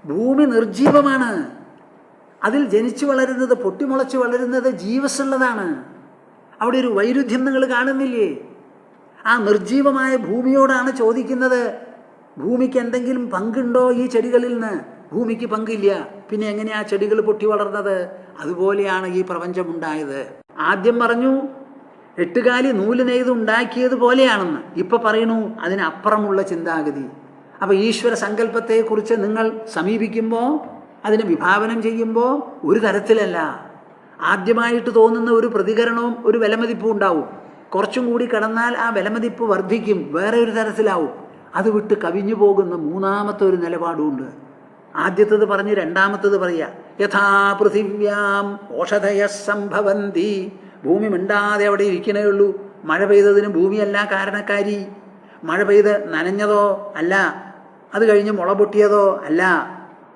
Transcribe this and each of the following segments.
ഭൂമി നിർജീവമാണ്. അതിൽ ജനിച്ചു വളരുന്നത്, പൊട്ടിമുളച്ച് വളരുന്നത് ജീവസ്സുള്ളതാണ്. അവിടെ ഒരു വൈരുദ്ധ്യം നിങ്ങൾ കാണുന്നില്ലേ? ആ നിർജീവമായ ഭൂമിയോടാണ് ചോദിക്കുന്നത്, ഭൂമിക്ക് എന്തെങ്കിലും പങ്കുണ്ടോ ഈ ചെടികളിൽ നിന്ന്? ഭൂമിക്ക് പങ്കില്ല. പിന്നെ എങ്ങനെയാ ചെടികൾ പൊട്ടി വളർന്നത്? അതുപോലെയാണ് ഈ പ്രപഞ്ചമുണ്ടായത്. ആദ്യം പറഞ്ഞു 8 കാലി നൂല് നെയ്ത് ഉണ്ടാക്കിയത് പോലെയാണെന്ന്. ഇപ്പൊ പറയണു അതിനപ്പുറമുള്ള ചിന്താഗതി. അപ്പൊ ഈശ്വര സങ്കല്പത്തെക്കുറിച്ച് നിങ്ങൾ സമീപിക്കുമ്പോൾ, അതിനെ വിഭാവനം ചെയ്യുമ്പോൾ ഒരു തരത്തിലല്ല. ആദ്യമായിട്ട് തോന്നുന്ന ഒരു പ്രതികരണവും ഒരു വിലമതിപ്പും ഉണ്ടാവും. കുറച്ചും കൂടി കടന്നാൽ ആ വിലമതിപ്പ് വർദ്ധിക്കും, വേറെ ഒരു തരത്തിലാവും. അത് വിട്ട് കവിഞ്ഞു പോകുന്ന മൂന്നാമത്തെ ഒരു നിലപാടുമുണ്ട്. ആദ്യത്തത് പറഞ്ഞ് രണ്ടാമത്തത് പറയാ, യഥാ പൃഥിവ്യാം ഓഷധയ സംഭവന്തി. ഭൂമി മിണ്ടാതെ അവിടെ ഇരിക്കണേ ഉള്ളൂ. മഴ പെയ്തതിന് ഭൂമിയല്ല കാരണക്കാരി. മഴ പെയ്ത് നനഞ്ഞതോ അല്ല, അത് കഴിഞ്ഞ് മുള പൊട്ടിയതോ അല്ല.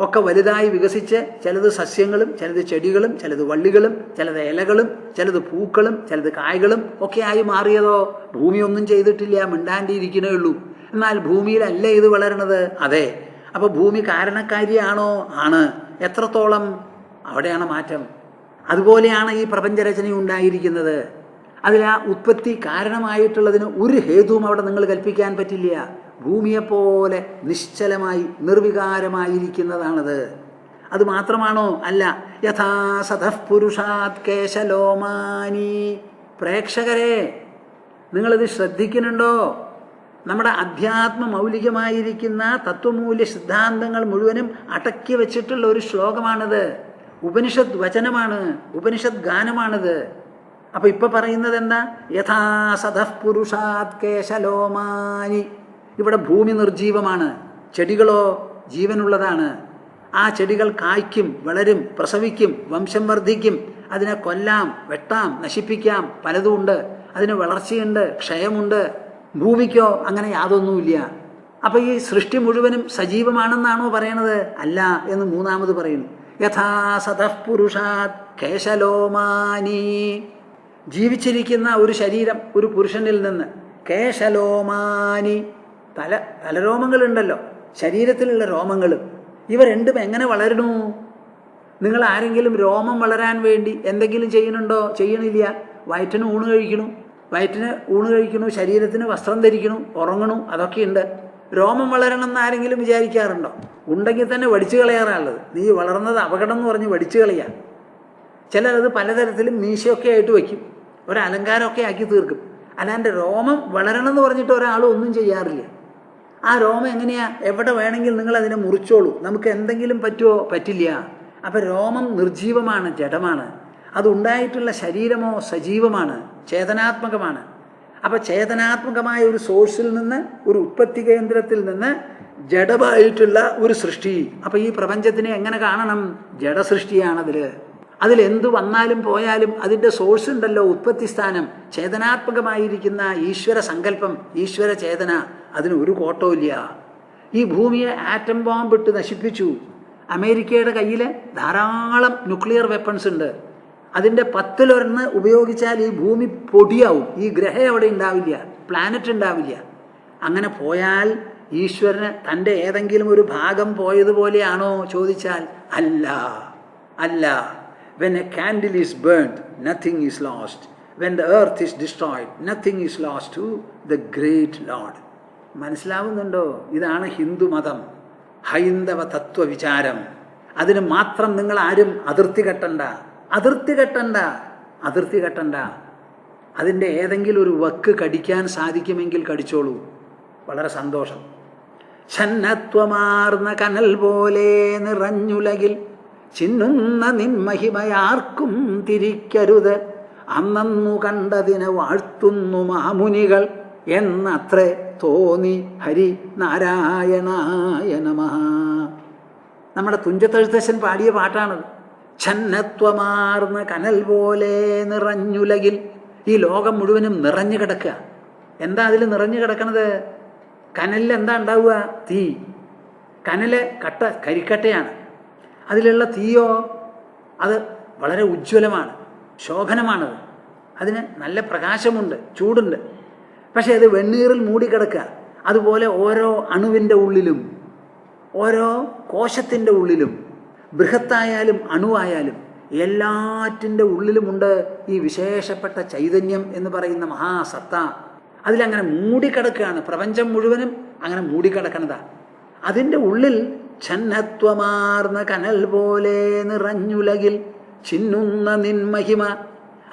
ഒക്കെ വലുതായി വികസിച്ച് ചിലത് സസ്യങ്ങളും ചിലത് ചെടികളും ചിലത് വള്ളികളും ചിലത് ഇലകളും ചിലത് പൂക്കളും ചിലത് കായ്കളും ഒക്കെ ആയി മാറിയതോ? ഭൂമിയൊന്നും ചെയ്തിട്ടില്ല, മിണ്ടാണ്ടിരിക്കണേ ഉള്ളൂ. എന്നാൽ ഭൂമിയിലല്ല ഇത് വളരണത്. അതെ. അപ്പൊ ഭൂമി കാരണക്കാരിയാണോ? ആണ്. എത്രത്തോളം? അവിടെയാണ് മാറ്റം. അതുപോലെയാണ് ഈ പ്രപഞ്ചരചന ഉണ്ടായിരിക്കുന്നത്. അതിൽ ആ ഉത്പത്തി കാരണമായിട്ടുള്ളതിന് ഒരു ഹേതുവും അവിടെ നിങ്ങൾ കൽപ്പിക്കാൻ പറ്റില്ല. ഭൂമിയെപ്പോലെ നിശ്ചലമായി നിർവികാരമായിരിക്കുന്നതാണത്. അത് മാത്രമാണോ? അല്ല. യഥാ സതഃ പുരുഷാത് കേശലോമാനി. പ്രേക്ഷകരെ, നിങ്ങളിത് ശ്രദ്ധിക്കുന്നുണ്ടോ? നമ്മുടെ അധ്യാത്മ മൗലികമായിരിക്കുന്ന തത്വമൂല്യ സിദ്ധാന്തങ്ങൾ മുഴുവനും അടക്കി വെച്ചിട്ടുള്ള ഒരു ശ്ലോകമാണിത്. ഉപനിഷത്ത് വചനമാണ്, ഉപനിഷത്ത് ഗാനമാണിത്. അപ്പൊ ഇപ്പൊ പറയുന്നത് എന്താ? യഥാ സതഃ പുരുഷാത് കേശലോമാനി. ഇവിടെ ഭൂമി നിർജീവമാണ്, ചെടികളോ ജീവനുള്ളതാണ്. ആ ചെടികൾ കായ്ക്കും, വളരും, പ്രസവിക്കും, വംശം വർദ്ധിക്കും. അതിനെ കൊല്ലാം, വെട്ടാം, നശിപ്പിക്കാം, പലതുമുണ്ട്. അതിന് വളർച്ചയുണ്ട്, ക്ഷയമുണ്ട്. ഭൂമിക്കോ അങ്ങനെ യാതൊന്നുമില്ല. അപ്പൊ ഈ സൃഷ്ടി മുഴുവനും സജീവമാണെന്നാണോ പറയണത്? അല്ല എന്ന് മൂന്നാമത് പറയുന്നു. യഥാ സതഃ പുരുഷാത് കേശലോമാനി. ജീവിച്ചിരിക്കുന്ന ഒരു ശരീരം ഒരു പുരുഷനിൽ നിന്ന് കേശലോമാനി, തലരോമങ്ങളുണ്ടല്ലോ, ശരീരത്തിലുള്ള രോമങ്ങളും, ഇവ രണ്ടും എങ്ങനെ വളരണു? നിങ്ങൾ ആരെങ്കിലും രോമം വളരാൻ വേണ്ടി എന്തെങ്കിലും ചെയ്യുന്നുണ്ടോ? ചെയ്യണില്ല. വയറ്റിന് ഊണ് കഴിക്കണു, ശരീരത്തിന് വസ്ത്രം ധരിക്കണു, ഉറങ്ങണു, അതൊക്കെയുണ്ട്. രോമം വളരണം എന്ന് ആരെങ്കിലും വിചാരിക്കാറുണ്ടോ? ഉണ്ടെങ്കിൽ തന്നെ വടിച്ചു കളയാറുള്ളത്. നീ വളർന്നത് അപകടം എന്ന് പറഞ്ഞ് വടിച്ചു കളയാ. ചിലരത് പലതരത്തിലും മീശയൊക്കെ ആയിട്ട് വയ്ക്കും, ഒരലങ്കാരമൊക്കെ ആക്കി തീർക്കും. അല്ലാണ്ട് രോമം വളരണം എന്ന് പറഞ്ഞിട്ട് ഒരാളും ഒന്നും ചെയ്യാറില്ല. ആ രോമം എങ്ങനെയാ? എവിടെ വേണമെങ്കിൽ നിങ്ങൾ അതിനെ മുറിച്ചോളൂ, നമുക്ക് എന്തെങ്കിലും പറ്റുമോ? പറ്റില്ല. അപ്പം രോമം നിർജീവമാണ്, ജഡമാണ്. അതുണ്ടായിട്ടുള്ള ശരീരമോ സജീവമാണ്, ചേതനാത്മകമാണ്. അപ്പം ചേതനാത്മകമായ ഒരു സോഴ്സിൽ നിന്ന്, ഒരു ഉത്പത്തി കേന്ദ്രത്തിൽ നിന്ന് ജഡമായിട്ടുള്ള ഒരു സൃഷ്ടി. അപ്പം ഈ പ്രപഞ്ചത്തിനെ എങ്ങനെ കാണണം? ജഡസൃഷ്ടിയാണതിൽ. അതിലെന്തു വന്നാലും പോയാലും അതിൻ്റെ സോഴ്സ് ഉണ്ടല്ലോ, ഉത്പത്തി സ്ഥാനം. ചേതനാത്മകമായിരിക്കുന്ന ഈശ്വര സങ്കല്പം, ഈശ്വര ചേതന, അതിന് ഒരു കോട്ടവുമില്ല. ഈ ഭൂമിയെ ആറ്റം ബോംബിട്ട് നശിപ്പിച്ചു. അമേരിക്കയുടെ കയ്യിൽ ധാരാളം ന്യൂക്ലിയർ വെപ്പൺസ് ഉണ്ട്. അതിൻ്റെ 10 ഉപയോഗിച്ചാൽ ഈ ഭൂമി പൊടിയാവും. ഈ ഗ്രഹം അവിടെ ഉണ്ടാവില്ല, പ്ലാനറ്റ് ഉണ്ടാവില്ല. അങ്ങനെ പോയാൽ ഈശ്വരന് തൻ്റെ ഏതെങ്കിലും ഒരു ഭാഗം പോയതുപോലെയാണോ ചോദിച്ചാൽ അല്ല. When a candle is burnt, nothing is lost. When the earth is destroyed, nothing is lost to the great Lord. മനസ്സിലാവുന്നുണ്ടോ? ഇതാണ് ഹിന്ദുമതം, ഹൈന്ദവ തത്വവിചാരം. അതിന് മാത്രം നിങ്ങൾ ആരും അതിർത്തി കെട്ടണ്ട. അതിൻ്റെ ഏതെങ്കിലും ഒരു വക്ക് കടിക്കാൻ സാധിക്കുമെങ്കിൽ കടിച്ചോളൂ, വളരെ സന്തോഷം. ഛന്നത്വമാർന്ന കനൽ പോലെ നിറഞ്ഞുലകിൽ ചിന്നുന്ന നിൻമഹിമയാർക്കും തിരിക്കരുത്. അന്നു കണ്ടതിനെ വാഴ്ത്തുന്നു മാമുനികൾ എന്നത്രേ തോന്നി ഹരി നാരായണായ നമഃ. നമ്മുടെ തുഞ്ചത്തെഴുത്തച്ഛൻ പാടിയ പാട്ടാണത്. ഛന്നത്വമാർന്ന കനൽ പോലെ നിറഞ്ഞുലകിൽ. ഈ ലോകം മുഴുവനും നിറഞ്ഞു കിടക്കുക. എന്താ അതിൽ നിറഞ്ഞു കിടക്കണത്? കനലിൽ എന്താ ഉണ്ടാവുക? തീ. കനല് കരിക്കട്ടയാണ്. അതിലുള്ള തീയോ അത് വളരെ ഉജ്ജ്വലമാണ്, ശോഭനമാണത്. അതിന് നല്ല പ്രകാശമുണ്ട്, ചൂടുണ്ട്. പക്ഷെ അത് വെണ്ണീറിൽ മൂടിക്കിടക്കുക. അതുപോലെ ഓരോ അണുവിൻ്റെ ഉള്ളിലും, ഓരോ കോശത്തിൻ്റെ ഉള്ളിലും, ബൃഹത്തായാലും അണുവായാലും എല്ലാറ്റിൻ്റെ ഉള്ളിലുമുണ്ട് ഈ വിശേഷപ്പെട്ട ചൈതന്യം എന്ന് പറയുന്ന മഹാസത്ത. അതിലങ്ങനെ മൂടിക്കിടക്കുകയാണ്. പ്രപഞ്ചം മുഴുവനും അങ്ങനെ മൂടിക്കിടക്കണതാ. അതിൻ്റെ ഉള്ളിൽ ഛന്നത്വമാർന്ന കനൽ പോലെ നിറഞ്ഞുലകിൽ ചിന്നുന്ന നിൻമഹിമ.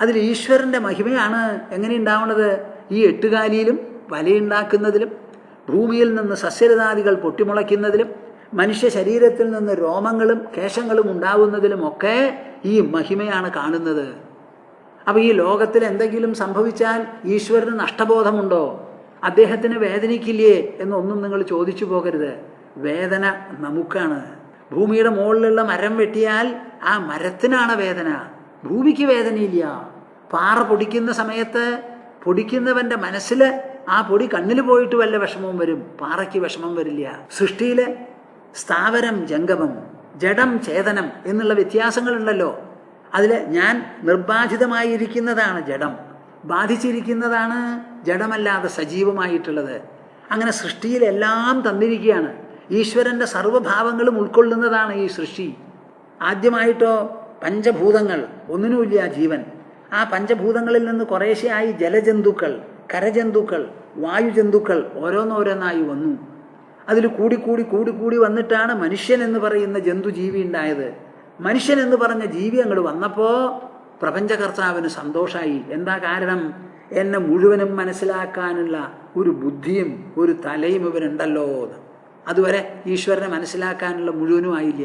അതിൽ ഈശ്വരൻ്റെ മഹിമയാണ് എങ്ങനെ ഉണ്ടാവുന്നത്? ഈ എട്ടുകാലിയിലും വലയുണ്ടാക്കുന്നതിലും, ഭൂമിയിൽ നിന്ന് സസ്യലതാദികൾ പൊട്ടിമുളയ്ക്കുന്നതിലും, മനുഷ്യ ശരീരത്തിൽ നിന്ന് രോമങ്ങളും കേശങ്ങളും ഉണ്ടാവുന്നതിലുമൊക്കെ ഈ മഹിമയാണ് കാണുന്നത്. അപ്പോൾ ഈ ലോകത്തിൽ എന്തെങ്കിലും സംഭവിച്ചാൽ ഈശ്വരന് നഷ്ടബോധമുണ്ടോ? അദ്ദേഹത്തിന് വേദനിക്കില്ലേ എന്നൊന്നും നിങ്ങൾ ചോദിച്ചു പോകരുത്. വേദന നമുക്കാണ്. ഭൂമിയുടെ മുകളിലുള്ള മരം വെട്ടിയാൽ ആ മരത്തിനാണ് വേദന, ഭൂമിക്ക് വേദനയില്ല. പാറ പൊടിക്കുന്ന സമയത്ത് പൊടിക്കുന്നവൻ്റെ മനസ്സിൽ ആ പൊടി കണ്ണിൽ പോയിട്ട് വല്ല വിഷമവും വരും, പാറയ്ക്ക് വിഷമം വരില്ല. സൃഷ്ടിയിൽ സ്ഥാവരം ജംഗമം, ജഡം ചേതനം എന്നുള്ള വ്യത്യാസങ്ങളുണ്ടല്ലോ. അതിൽ ഞാൻ നിർബാധിതമായിരിക്കുന്നതാണ് ജഡം, ബാധിച്ചിരിക്കുന്നതാണ് ജഡമല്ലാതെ സജീവമായിട്ടുള്ളത്. അങ്ങനെ സൃഷ്ടിയിലെല്ലാം തന്നിരിക്കുകയാണ്. ഈശ്വരൻ്റെ സർവ്വഭാവങ്ങളും ഉൾക്കൊള്ളുന്നതാണ് ഈ സൃഷ്ടി. ആദ്യമായിട്ടോ പഞ്ചഭൂതങ്ങൾ, ഒന്നിനുമില്ല ജീവൻ. ആ പഞ്ചഭൂതങ്ങളിൽ നിന്ന് കുറേശ്ശെയായി ജലജന്തുക്കൾ, കരജന്തുക്കൾ, വായുജന്തുക്കൾ ഓരോന്നോരോന്നായി വന്നു. അതിൽ കൂടി വന്നിട്ടാണ് മനുഷ്യൻ എന്ന് പറയുന്ന ജന്തുജീവി ഉണ്ടായത്. മനുഷ്യൻ എന്ന് പറഞ്ഞ ജീവി അങ്ങോട്ട് വന്നപ്പോൾ പ്രപഞ്ചകർത്താവിന് സന്തോഷമായി. എന്താ കാരണം? എന്നെ മുഴുവനും മനസ്സിലാക്കാനുള്ള ഒരു ബുദ്ധിയും ഒരു തലയും ഇവനുണ്ടല്ലോ. അതുവരെ ഈശ്വരനെ മനസ്സിലാക്കാനുള്ള മുഴുവനും ആയില്ല.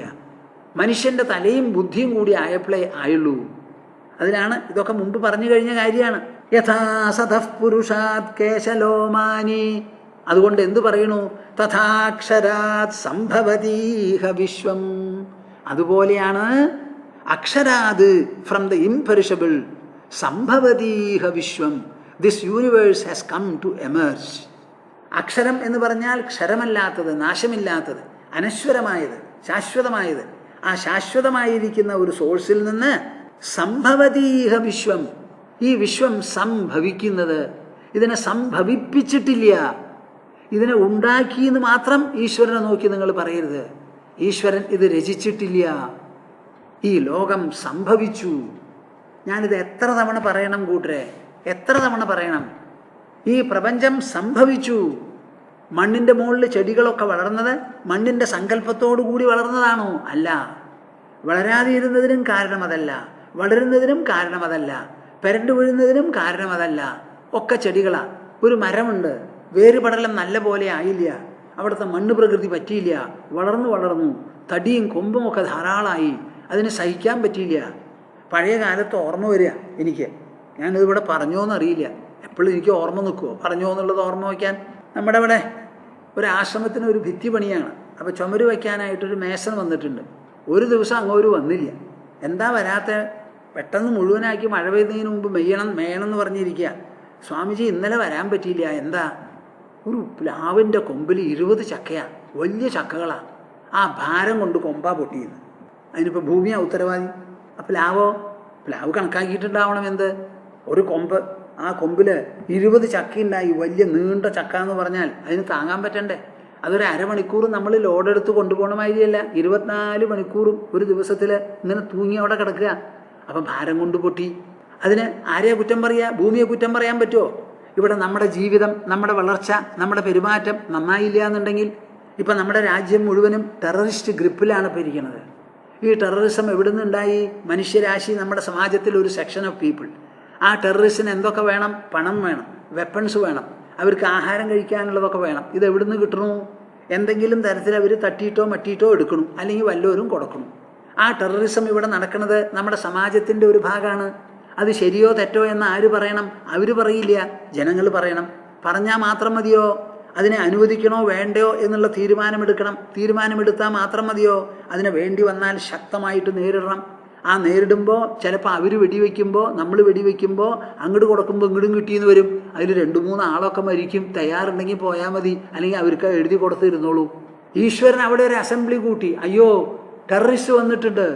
മനുഷ്യൻ്റെ തലയും ബുദ്ധിയും കൂടി ആയപ്പോഴേ ആയുള്ളൂ. അതിനാണ് ഇതൊക്കെ മുമ്പ് പറഞ്ഞു കഴിഞ്ഞ കാര്യമാണ്. യഥാ സതഃ പുരുഷാത് കേശലോമാനി. അതുകൊണ്ട് എന്തു പറയണു? തഥാക്ഷരാത് സംഭവതീഹ വിശ്വം. അതുപോലെയാണ് അക്ഷരാത്, ഫ്രം ദ ഇംപെരിഷബിൾ, സംഭവതീഹ വിശ്വം. This universe has come to emerge. അക്ഷരം എന്ന് പറഞ്ഞാൽ ക്ഷരമല്ലാത്തത്, നാശമില്ലാത്തത്, അനശ്വരമായത്, ശാശ്വതമായത്. ആ ശാശ്വതമായിരിക്കുന്ന ഒരു സോഴ്സിൽ നിന്ന് സംഭവതീഹ വിശ്വം, ഈ വിശ്വം സംഭവിക്കുന്നത്. ഇതിനെ സംഭവിപ്പിച്ചിട്ടില്ല, ഇതിനെ ഉണ്ടാക്കിയെന്ന് മാത്രം ഈശ്വരനെ നോക്കി നിങ്ങൾ പറയരുത്. ഈശ്വരൻ ഇത് രചിച്ചിട്ടില്ല. ഈ ലോകം സംഭവിച്ചു. ഞാനിത് എത്ര തവണ പറയണം കൂട്ടരെ, എത്ര തവണ പറയണം? ഈ പ്രപഞ്ചം സംഭവിച്ചു. മണ്ണിൻ്റെ മുകളിൽ ചെടികളൊക്കെ വളർന്നത് മണ്ണിൻ്റെ സങ്കല്പത്തോടു കൂടി വളർന്നതാണോ? അല്ല. വളരാതെ ഇരുന്നതിനും കാരണം അതല്ല, വളരുന്നതിനും കാരണം അതല്ല, പെരണ്ടു വീഴുന്നതിനും കാരണം അതല്ല. ഒക്കെ ചെടികളാണ്. ഒരു മരമുണ്ട്, വേരുപടലം നല്ല പോലെ ആയില്ല, അവിടുത്തെ മണ്ണ് പ്രകൃതി പറ്റിയില്ല, വളർന്നു തടിയും കൊമ്പും ഒക്കെ ധാരാളമായി, അതിന് സഹിക്കാൻ പറ്റിയില്ല. പഴയ കാലത്ത് ഓർമ്മ വരിക എനിക്ക്. ഞാനിതിവിടെ പറഞ്ഞോന്നറിയില്ല, എപ്പോഴും എനിക്ക് ഓർമ്മ നിൽക്കുമോ പറഞ്ഞോ എന്നുള്ളത് ഓർമ്മ വയ്ക്കാൻ. നമ്മുടെ ഇവിടെ ഒരു ആശ്രമത്തിന് ഒരു ഭിത്തി പണിയാണ്. അപ്പോൾ ചുമര് വയ്ക്കാനായിട്ടൊരു മേസൻ വന്നിട്ടുണ്ട്. ഒരു ദിവസം അങ്ങോട്ട് വന്നില്ല. എന്താ വരാത്ത? പെട്ടെന്ന് മുഴുവനാക്കി മഴ പെയ്യുന്നതിന് മുമ്പ് മേയണം എന്ന് പറഞ്ഞിരിക്കുക. സ്വാമിജി ഇന്നലെ വരാൻ പറ്റിയില്ല. എന്താ? ഒരു പ്ലാവിൻ്റെ കൊമ്പിൽ 20 ചക്കയാണ്, വലിയ ചക്കകളാണ്. ആ ഭാരം കൊണ്ട് കൊമ്പാ പൊട്ടിയെന്ന്. അതിനിപ്പോൾ ഭൂമിയാണ് ഉത്തരവാദി. ആ പ്ലാവ് കണക്കാക്കിയിട്ടുണ്ടാവണം എന്ത്? ഒരു കൊമ്പ്, ആ കൊമ്പിൽ 20 ചക്ക ഉണ്ടായി, വലിയ നീണ്ട ചക്ക എന്ന് പറഞ്ഞാൽ അതിന് താങ്ങാൻ പറ്റണ്ടേ? അതൊരു അരമണിക്കൂർ നമ്മൾ ലോഡെടുത്ത് കൊണ്ടുപോകണ മാതിരിയല്ല. 24 മണിക്കൂറും ഒരു ദിവസത്തിൽ ഇങ്ങനെ തൂങ്ങി അവിടെ കിടക്കുക. അപ്പം ഭാരം കൊണ്ട് പൊട്ടി. അതിന് ആരെയാ കുറ്റം പറയുക? ഭൂമിയെ കുറ്റം പറയാൻ പറ്റുമോ? ഇവിടെ നമ്മുടെ ജീവിതം, നമ്മുടെ വളർച്ച, നമ്മുടെ പെരുമാറ്റം നന്നായില്ല എന്നുണ്ടെങ്കിൽ, ഇപ്പം നമ്മുടെ രാജ്യം മുഴുവനും ടെററിസ്റ്റ് ഗ്രിപ്പിലാണ് ഇപ്പോൾ ഇരിക്കുന്നത്. ഈ ടെററിസം എവിടെ നിന്നുണ്ടായി? മനുഷ്യരാശി, നമ്മുടെ സമാജത്തിൽ ഒരു സെക്ഷൻ ഓഫ് പീപ്പിൾ. ആ ടെററിസ്റ്റിന് എന്തൊക്കെ വേണം? പണം വേണം, വെപ്പൺസ് വേണം, അവർക്ക് ആഹാരം കഴിക്കാനുള്ളതൊക്കെ വേണം. ഇത് എവിടെ നിന്ന് കിട്ടണു? എന്തെങ്കിലും തരത്തിൽ അവർ തട്ടിയിട്ടോ മട്ടിയിട്ടോ എടുക്കണം, അല്ലെങ്കിൽ വല്ലവരും കൊടുക്കണം. ആ ടെററിസം ഇവിടെ നടക്കുന്നത് നമ്മുടെ സമാജത്തിൻ്റെ ഒരു ഭാഗമാണ്. അത് ശരിയോ തെറ്റോ എന്ന് ആര് പറയണം? അവർ പറയില്ല, ജനങ്ങൾ പറയണം. പറഞ്ഞാൽ മാത്രം മതിയോ? അതിനെ അനുവദിക്കണോ വേണ്ടയോ എന്നുള്ള തീരുമാനമെടുക്കണം. തീരുമാനമെടുത്താൽ മാത്രം മതിയോ? അതിനെ വേണ്ടി വന്നാൽ ശക്തമായിട്ട് നേരിടണം. ആ നേരിടുമ്പോൾ ചിലപ്പോൾ അവർ വെടിവെക്കുമ്പോൾ, നമ്മൾ വെടിവെക്കുമ്പോൾ അങ്ങോട്ട് കൊടുക്കുമ്പോൾ ഇങ്ങോട്ടും കിട്ടിയെന്ന് വരും. അതിൽ 2-3 ആളൊക്കെ മരിക്കും. തയ്യാറുണ്ടെങ്കിൽ പോയാൽ മതി, അല്ലെങ്കിൽ അവർക്ക് എഴുതി കൊടുത്തിരുന്നോളൂ. ഈശ്വരൻ അവിടെ ഒരു അസംബ്ലി കൂട്ടി, അയ്യോ ടെററിസ്റ്റ് വന്നിട്ടുണ്ട്,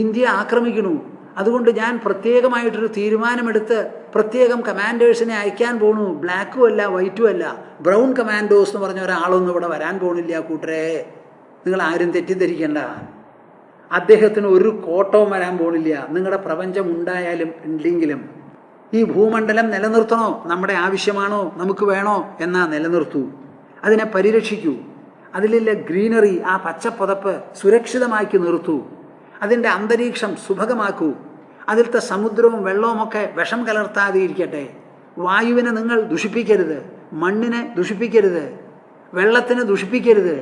ഇന്ത്യ ആക്രമിക്കണു, അതുകൊണ്ട് ഞാൻ പ്രത്യേകമായിട്ടൊരു തീരുമാനമെടുത്ത് പ്രത്യേകം കമാൻഡേഴ്സിനെ അയക്കാൻ പോണു. ബ്ലാക്കും അല്ല വൈറ്റും അല്ല, ബ്രൗൺ കമാൻഡോസ് എന്ന് പറഞ്ഞ ഒരാളൊന്നും ഇവിടെ വരാൻ പോണില്ല കൂട്ടരെ. നിങ്ങൾ ആരും തെറ്റിദ്ധരിക്കേണ്ട. അദ്ദേഹത്തിന് ഒരു കോട്ടവും വരാൻ പോണില്ല. നിങ്ങളുടെ പ്രപഞ്ചം ഉണ്ടായാലും ഇല്ലെങ്കിലും ഈ ഭൂമണ്ഡലം നിലനിർത്തണോ, നമ്മുടെ ആവശ്യമാണോ, നമുക്ക് വേണോ എന്നാ നിലനിർത്തൂ. അതിനെ പരിരക്ഷിക്കൂ. അതിലുള്ള ഗ്രീനറി, ആ പച്ചപ്പുതപ്പ് സുരക്ഷിതമാക്കി നിർത്തൂ. അതിൻ്റെ അന്തരീക്ഷം സുഭഗമാക്കൂ. അതിലത്തെ സമുദ്രവും വെള്ളവുമൊക്കെ വിഷം കലർത്താതെ ഇരിക്കട്ടെ. വായുവിനെ നിങ്ങൾ ദുഷിപ്പിക്കരുത്, മണ്ണിനെ ദുഷിപ്പിക്കരുത്, വെള്ളത്തിന് ദുഷിപ്പിക്കരുത്.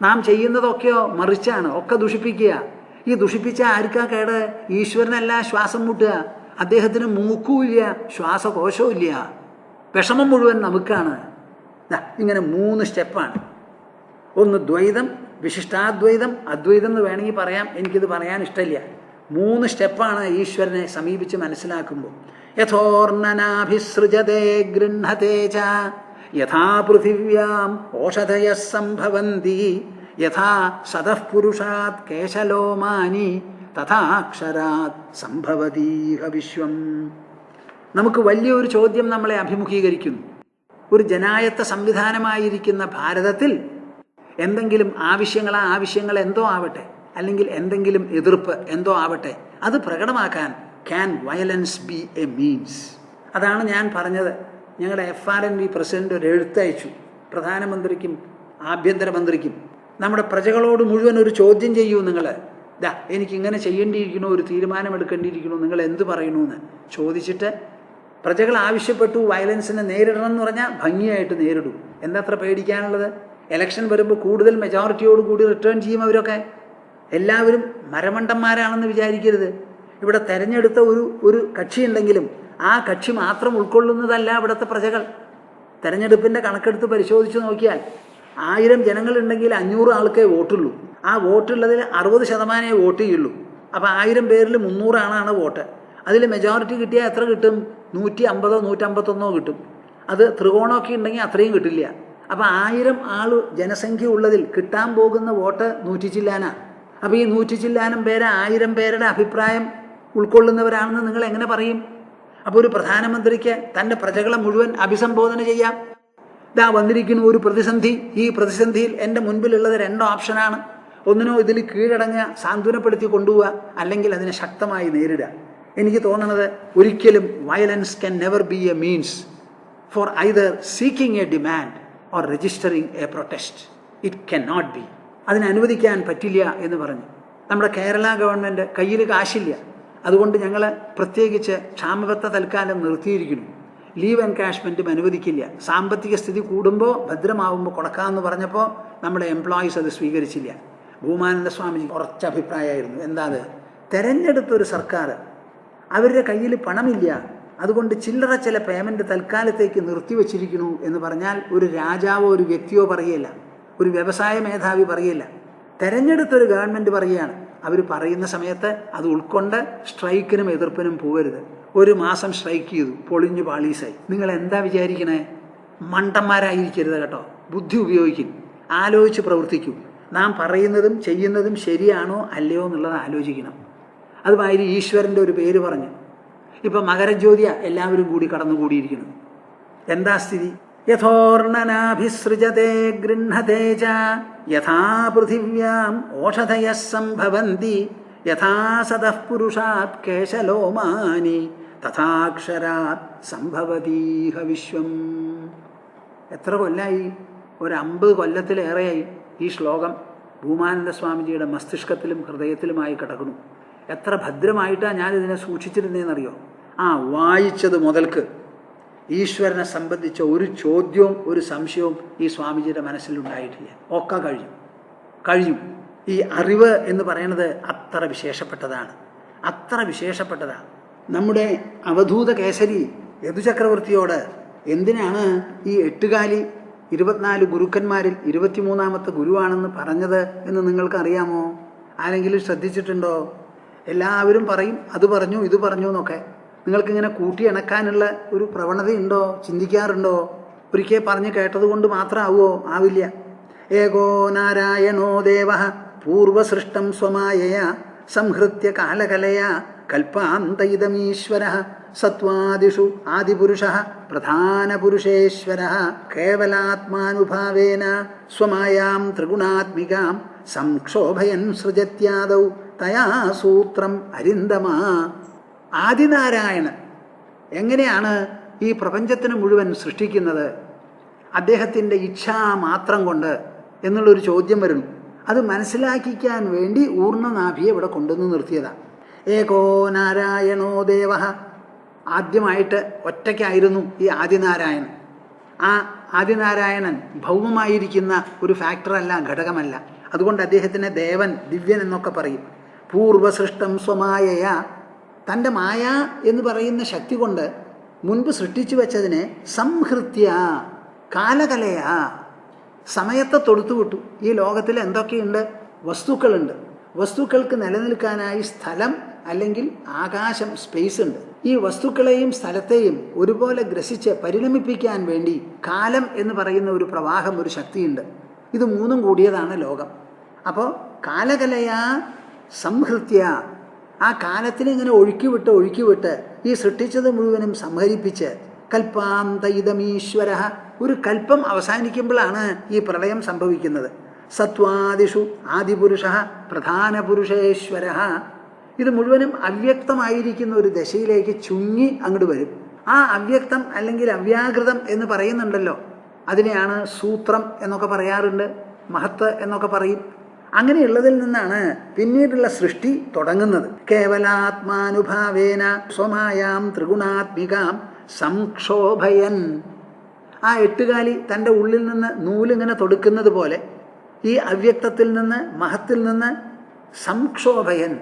നാം ചെയ്യുന്നതൊക്കെയോ മറിച്ചാണ്, ഒക്കെ ദുഷിപ്പിക്കുക. ഈ ദുഷിപ്പിച്ച ആർക്കാ കേട്? ഈശ്വരനല്ല ശ്വാസം മുട്ടുക. അദ്ദേഹത്തിന് മൂക്കുമില്ല, ശ്വാസകോശവും ഇല്ല. വിഷമം മുഴുവൻ നമുക്കാണ്. ഇങ്ങനെ 3 സ്റ്റെപ്പാണ്. ഒന്ന് ദ്വൈതം, വിശിഷ്ടാദ്വൈതം, അദ്വൈതം എന്ന് വേണമെങ്കിൽ പറയാം. എനിക്കിത് പറയാൻ ഇഷ്ടമില്ല. 3 സ്റ്റെപ്പാണ് ഈശ്വരനെ സമീപിച്ച് മനസ്സിലാക്കുമ്പോൾ. യഥോർണനാഭിസൃജതേ ഗൃഹതേ ച യഥാ പൃഥിവ്യാം ഓഷധയഃ സംഭവന്തി യഥാ സതഃ പുരുഷാത് കേശലോമാനി തഥാക്ഷരാത് സംഭവതീഹ വിശ്വം. നമുക്ക് വലിയൊരു ചോദ്യം നമ്മളെ അഭിമുഖീകരിക്കുന്നു. ഒരു ജനായത്ത സംവിധാനമായിരിക്കുന്ന ഭാരതത്തിൽ എന്തെങ്കിലും ആവശ്യങ്ങൾ എന്തോ ആവട്ടെ, അല്ലെങ്കിൽ എന്തെങ്കിലും എതിർപ്പ് എന്തോ ആവട്ടെ, അത് പ്രകടമാക്കാൻ can violence be a means? അതാണ് ഞാൻ പറഞ്ഞത്. ഞങ്ങളുടെ FRNV പ്രസിഡന്റ് ഒരു എഴുത്തയച്ചു പ്രധാനമന്ത്രിക്കും ആഭ്യന്തരമന്ത്രിക്കും. നമ്മുടെ പ്രജകളോട് മുഴുവൻ ഒരു ചോദ്യം ചെയ്യൂ. നിങ്ങൾ എനിക്കിങ്ങനെ ചെയ്യേണ്ടിയിരിക്കണോ, ഒരു തീരുമാനമെടുക്കേണ്ടിയിരിക്കണോ, നിങ്ങൾ എന്ത് പറയണമെന്ന് ചോദിച്ചിട്ട് പ്രജകൾ ആവശ്യപ്പെട്ടു വയലൻസിനെ നേരിടണം എന്ന് പറഞ്ഞാൽ ഭംഗിയായിട്ട് നേരിടും. എന്തത്ര പേടിക്കാനുള്ളത്? ഇലക്ഷൻ വരുമ്പോൾ കൂടുതൽ മെജോറിറ്റിയോട് കൂടി റിട്ടേൺ ചെയ്യും അവരൊക്കെ. എല്ലാവരും മരമണ്ടന്മാരാണെന്ന് വിചാരിക്കരുത്. ഇവിടെ തെരഞ്ഞെടുത്ത ഒരു കക്ഷിയുണ്ടെങ്കിലും ആ കക്ഷി മാത്രം ഉൾക്കൊള്ളുന്നതല്ല ഇവിടുത്തെ പ്രജകൾ. തെരഞ്ഞെടുപ്പിൻ്റെ കണക്കെടുത്ത് പരിശോധിച്ച് നോക്കിയാൽ 1000 ജനങ്ങളുണ്ടെങ്കിൽ 500 ആൾക്കേ വോട്ടുള്ളൂ. ആ വോട്ടുള്ളതിൽ 60% വോട്ട് ചെയ്യുള്ളൂ. അപ്പോൾ 1000 പേരിൽ 300 ആണാണ് വോട്ട്. അതിൽ മെജോറിറ്റി കിട്ടിയാൽ എത്ര കിട്ടും? 150 151 കിട്ടും. അത് ത്രികോണമൊക്കെ ഉണ്ടെങ്കിൽ അത്രയും കിട്ടില്ല. അപ്പോൾ 1000 ആൾ ജനസംഖ്യ ഉള്ളതിൽ കിട്ടാൻ പോകുന്ന വോട്ട് 100 ചില്ലാനാണ്. അപ്പോൾ ഈ 100 ചില്ലാനം പേര് 1000 പേരുടെ അഭിപ്രായം ഉൾക്കൊള്ളുന്നവരാണെന്ന് നിങ്ങൾ എങ്ങനെ പറയും? അപ്പോൾ ഒരു പ്രധാനമന്ത്രിക്ക് തൻ്റെ പ്രജകളെ മുഴുവൻ അഭിസംബോധന ചെയ്യാം. വന്നിരിക്കുന്ന ഒരു പ്രതിസന്ധി, ഈ പ്രതിസന്ധിയിൽ എൻ്റെ മുൻപിലുള്ളത് 2 ഓപ്ഷനാണ്. ഒന്നിനോ ഇതിൽ കീഴടങ്ങുക, സാന്ത്വനപ്പെടുത്തി കൊണ്ടുപോവുക, അല്ലെങ്കിൽ അതിനെ ശക്തമായി നേരിടുക. എനിക്ക് തോന്നുന്നത് ഒരിക്കലും violence can never be a means for either seeking a demand or registering a protest. It can not be. അതിനെ അനുവദിക്കാൻ പറ്റില്ല എന്ന് പറഞ്ഞു. നമ്മുടെ കേരള ഗവൺമെൻറ് കയ്യിൽ കാശില്ല. അതുകൊണ്ട് ഞങ്ങൾ പ്രത്യേകിച്ച് ക്ഷാമബത്ത തൽക്കാലം നിർത്തിയിരിക്കുന്നു. ലീവ് എൻകാഷ്മെൻറ്റും അനുവദിക്കില്ല. സാമ്പത്തിക സ്ഥിതി കൂടുമ്പോൾ ഭദ്രമാവുമ്പോൾ കൊടുക്കാമെന്ന് പറഞ്ഞപ്പോൾ നമ്മുടെ എംപ്ലോയീസ് അത് സ്വീകരിച്ചില്ല. ഭൂമാനന്ദ സ്വാമിജി കുറച്ച് അഭിപ്രായമായിരുന്നു. എന്താ അത്? തെരഞ്ഞെടുത്തൊരു സർക്കാർ, അവരുടെ കയ്യിൽ പണമില്ല, അതുകൊണ്ട് ചില്ലറ ചില പേയ്മെൻറ്റ് തൽക്കാലത്തേക്ക് നിർത്തിവെച്ചിരിക്കുന്നു എന്ന് പറഞ്ഞാൽ ഒരു രാജാവോ ഒരു വ്യക്തിയോ പറയല്ല, ഒരു വ്യവസായ മേധാവി പറയല്ല. തെരഞ്ഞെടുത്തൊരു ഗവൺമെൻറ് പറയുകയാണ്. അവർ പറയുന്ന സമയത്ത് അത് ഉൾക്കൊണ്ട് സ്ട്രൈക്കിനും എതിർപ്പിനും പോകരുത്. 1 മാസം സ്ട്രൈക്ക് ചെയ്തു, പൊളിഞ്ഞു പാളീസായി. നിങ്ങൾ എന്താ വിചാരിക്കണേ? മണ്ടന്മാരായിരിക്കരുത് കേട്ടോ. ബുദ്ധി ഉപയോഗിക്കും, ആലോചിച്ച് പ്രവർത്തിക്കൂ. നാം പറയുന്നതും ചെയ്യുന്നതും ശരിയാണോ അല്ലയോ എന്നുള്ളത് ആലോചിക്കണം. അതുമാതിരി ഈശ്വരൻ്റെ ഒരു പേര് പറഞ്ഞു. ഇപ്പം മകരജ്യോതിയ എല്ലാവരും കൂടി കടന്നുകൂടിയിരിക്കുന്നു. എന്താ സ്ഥിതി? യഥോർണനാഭിസൃജതേ ഗൃഹതേ ച യഥാ പൃഥിവ്യാം ഓഷധയഃ സംഭവന്തി യഥാ സതഃ പുരുഷാത് കേശലോമാനി തഥാക്ഷരാത് സംഭവതീഹ വിശ്വം. എത്ര കൊല്ലായി? ഒരു 50 കൊല്ലത്തിലേറെയായി ഈ ശ്ലോകം ഭൂമാനന്ദ സ്വാമിജിയുടെ മസ്തിഷ്കത്തിലും ഹൃദയത്തിലുമായി കിടക്കുന്നു. എത്ര ഭദ്രമായിട്ടാണ് ഞാനിതിനെ സൂക്ഷിച്ചിരുന്നതെന്നറിയോ? വായിച്ചത് മുതൽക്ക് ഈശ്വരനെ സംബന്ധിച്ച ഒരു ചോദ്യവും ഒരു സംശയവും ഈ സ്വാമിജിയുടെ മനസ്സിലുണ്ടായിട്ടില്ല. ഒക്കെ കഴിഞ്ഞു. ഈ അറിവ് എന്ന് പറയുന്നത് അത്ര വിശേഷപ്പെട്ടതാണ്, അത്ര വിശേഷപ്പെട്ടതാണ്. നമ്മുടെ അവധൂത കേസരി യദുചക്രവർത്തിയോട് എന്തിനാണ് ഈ 8 കാലി 24 ഗുരുക്കന്മാരിൽ 23ാമത്തെ ഗുരുവാണെന്ന് പറഞ്ഞത് എന്ന് നിങ്ങൾക്കറിയാമോ? ആരെങ്കിലും ശ്രദ്ധിച്ചിട്ടുണ്ടോ? എല്ലാവരും പറയും അത് പറഞ്ഞു ഇത് പറഞ്ഞു എന്നൊക്കെ. നിങ്ങൾക്കിങ്ങനെ കൂട്ടിയിണക്കാനുള്ള ഒരു പ്രവണതയുണ്ടോ? ചിന്തിക്കാറുണ്ടോ? ഒരിക്കൽ പറഞ്ഞ് കേട്ടതുകൊണ്ട് മാത്രമാവുമോ? ആവില്ല. ഏകോ നാരായണോ ദേവ പൂർവസൃഷ്ടം സ്വമായയാ സംഹൃത്യ കാലകലയാ കൽപ്പാന്തയിതമീശ്വര സത്വാദിഷു ആദിപുരുഷഃ പ്രധാനപുരുഷേശ്വരഃ കേവലാത്മാനുഭാവേന സ്വമായാം ത്രിഗുണാത്മികാം സംക്ഷോഭയൻ സൃജത്യാദൗ തയാ സൂത്രം അരിന്ദമ. ആദിനാരായണൻ എങ്ങനെയാണ് ഈ പ്രപഞ്ചത്തിന് മുഴുവൻ സൃഷ്ടിക്കുന്നത്? അദ്ദേഹത്തിൻ്റെ ഇച്ഛാമാത്രം കൊണ്ട് എന്നുള്ളൊരു ചോദ്യം വരുന്നു. അത് മനസ്സിലാക്കിക്കാൻ വേണ്ടി ഊർണ്ണനാഭിയെ ഇവിടെ കൊണ്ടുവന്ന് നിർത്തിയതാണ്. ഏകോ നാരായണോ ദേവ. ആദ്യമായിട്ട് ഒറ്റയ്ക്കായിരുന്നു ഈ ആദിനാരായണൻ. ആ ആദിനാരായണൻ ഭൗമമായിരിക്കുന്ന ഒരു ഫാക്ടറല്ല, ഘടകമല്ല. അതുകൊണ്ട് അദ്ദേഹത്തിനെ ദേവൻ, ദിവ്യൻ എന്നൊക്കെ പറയും. പൂർവസൃഷ്ടം സ്വമായയ, തൻ്റെ മായ എന്ന് പറയുന്ന ശക്തി കൊണ്ട് മുൻപ് സൃഷ്ടിച്ചു വെച്ചതിനെ സംഹൃത്യ, കാലകലയാ, സമയത്തെ തൊടുത്തുവിട്ടു. ഈ ലോകത്തിൽ എന്തൊക്കെയുണ്ട്? വസ്തുക്കളുണ്ട്. വസ്തുക്കൾക്ക് നിലനിൽക്കാനായി സ്ഥലം അല്ലെങ്കിൽ ആകാശം, സ്പേസ് ഉണ്ട്. ഈ വസ്തുക്കളെയും സ്ഥലത്തെയും ഒരുപോലെ ഗ്രസിച്ച് പരിണമിപ്പിക്കാൻ വേണ്ടി കാലം എന്ന് പറയുന്ന ഒരു പ്രവാഹം, ഒരു ശക്തിയുണ്ട്. ഇത് മൂന്നും കൂടിയതാണ് ലോകം. അപ്പോൾ കാലകലയാ സംഹൃത്യ, ആ കാലത്തിനെ ഇങ്ങനെ ഒഴുക്കിവിട്ട് ഈ സൃഷ്ടിച്ചത് മുഴുവനും സംഹരിപ്പിച്ച് കൽപ്പാന്ത ഇതമീശ്വര, ഒരു കൽപ്പം അവസാനിക്കുമ്പോഴാണ് ഈ പ്രളയം സംഭവിക്കുന്നത്. സത്വാദിഷു ആദിപുരുഷ പ്രധാനപുരുഷേശ്വര, ഇത് മുഴുവനും അവ്യക്തമായിരിക്കുന്ന ഒരു ദശയിലേക്ക് ചുങ്ങി അങ്ങോട്ട് വരും. ആ അവ്യക്തം അല്ലെങ്കിൽ അവ്യാകൃതം എന്ന് പറയുന്നുണ്ടല്ലോ, അതിനെയാണ് സൂത്രം എന്നൊക്കെ പറയാറുണ്ട്, മഹത്ത് എന്നൊക്കെ പറയും. അങ്ങനെയുള്ളതിൽ നിന്നാണ് പിന്നീടുള്ള സൃഷ്ടി തുടങ്ങുന്നത്. കേവലാത്മാനുഭാവേന സ്വമായാം ത്രിഗുണാത്മികാം സംക്ഷോഭയൻ. ആ എട്ടുകാലി തൻ്റെ ഉള്ളിൽ നിന്ന് നൂലിങ്ങനെ തൊടുക്കുന്നത് പോലെ ഈ അവ്യക്തത്തിൽ നിന്ന്, മഹത്തിൽ നിന്ന് സംക്ഷോഭയൻ.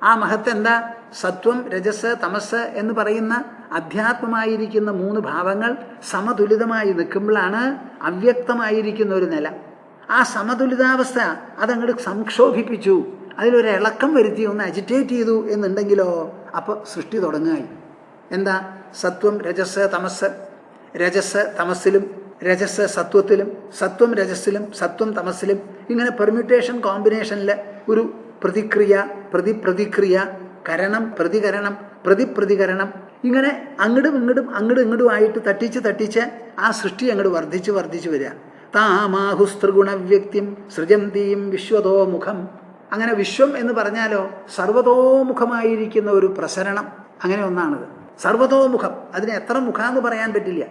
ആ മഹത്ത് എന്താ? സത്വം, രജസ്, തമസ് എന്ന് പറയുന്ന അധ്യാത്മമായിരിക്കുന്ന മൂന്ന് ഭാവങ്ങൾ സമതുലിതമായി നിൽക്കുമ്പോഴാണ് അവ്യക്തമായിരിക്കുന്ന ഒരു നില. ആ സമതുലിതാവസ്ഥ അതങ്ങോട്ട് സംക്ഷോഭിപ്പിച്ചു, അതിലൊരു ഇളക്കം വരുത്തി, ഒന്ന് അജിറ്റേറ്റ് ചെയ്തു എന്നുണ്ടെങ്കിലോ അപ്പോൾ സൃഷ്ടി തുടങ്ങുകയായി. എന്താ? സത്വം, രജസ്, തമസ്. രജസ് തമസ്സിലും, രജസ് സത്വത്തിലും, സത്വം രജസ്സിലും, സത്വം തമസ്സിലും, ഇങ്ങനെ പെർമ്യൂട്ടേഷൻ കോമ്പിനേഷനിൽ ഒരു പ്രതിക്രിയ, പ്രതിക്രിയ, കരണം, പ്രതികരണം, പ്രതികരണം, ഇങ്ങനെ അങ്ങടും ഇങ്ങടുമായിട്ട് തട്ടിച്ച് ആ സൃഷ്ടി അങ്ങോട്ട് വർദ്ധിച്ച് വരിക. താമാഹുസ്ത്രിഗുണവ്യക്തിം സൃജന്തീം വിശ്വതോമുഖം. അങ്ങനെ വിശ്വം എന്ന് പറഞ്ഞാലോ സർവതോമുഖമായിരിക്കുന്ന ഒരു പ്രസരണം, അങ്ങനെ ഒന്നാണത്. സർവതോമുഖം, അതിന് എത്ര മുഖമെന്ന് പറയാൻ പറ്റില്ല.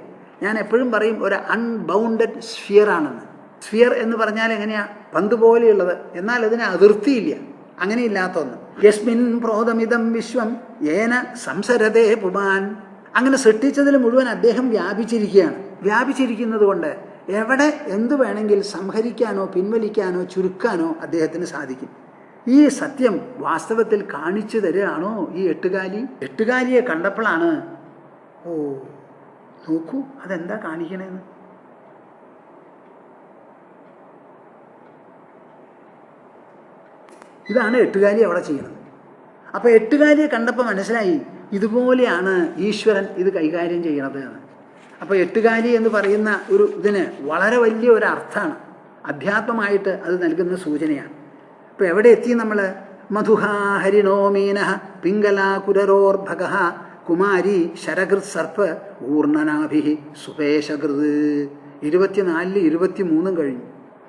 ഞാൻ എപ്പോഴും പറയും ഒരു അൺബൗണ്ടഡ് സ്ഫിയർ ആണെന്ന്. സ്ഫിയർ എന്ന് പറഞ്ഞാൽ എങ്ങനെയാ? പന്ത് പോലെയുള്ളത്, എന്നാൽ അതിന് അതിർത്തിയില്ല, അങ്ങനെയില്ലാത്ത ഒന്ന്. യസ്മിൻ പ്രോതമിതം വിശ്വം യേന സംസരതേ പുമാൻ. അങ്ങനെ സൃഷ്ടിച്ചതിൽ മുഴുവൻ അദ്ദേഹം വ്യാപിച്ചിരിക്കുന്നത് കൊണ്ട് എവിടെ എന്തു വേണമെങ്കിൽ സംഹരിക്കാനോ പിൻവലിക്കാനോ ചുരുക്കാനോ അദ്ദേഹത്തിന് സാധിക്കും. ഈ സത്യം വാസ്തവത്തിൽ കാണിച്ചു തരികയാണോ ഈ എട്ടുകാലി? എട്ടുകാലിയെ കണ്ടപ്പോഴാണ്, ഓ നോക്കൂ അതെന്താ കാണിക്കണേന്ന്. ഇതാണ് എട്ടുകാലി അവിടെ ചെയ്യുന്നത്. അപ്പോൾ എട്ടുകാലിയെ കണ്ടപ്പോൾ മനസ്സിലായി ഇതുപോലെയാണ് ഈശ്വരൻ ഇത് കൈകാര്യം ചെയ്യണത് എന്ന്. അപ്പോൾ എട്ടുകാലി എന്ന് പറയുന്ന ഒരു ഇതിന് വളരെ വലിയ ഒരു അർത്ഥമാണ്, അധ്യാത്മമായിട്ട് അത് നൽകുന്ന സൂചനയാണ്. ഇപ്പോൾ എവിടെ എത്തി നമ്മൾ? മധുഹാ ഹരിണോ മീനഃ പിംഗലാകുരരോർഭക കുമാരി ശരകൃത് സർപ്പ് ഊർണനാഭി സുപേശകൃത്. 24 23 കഴിഞ്ഞു.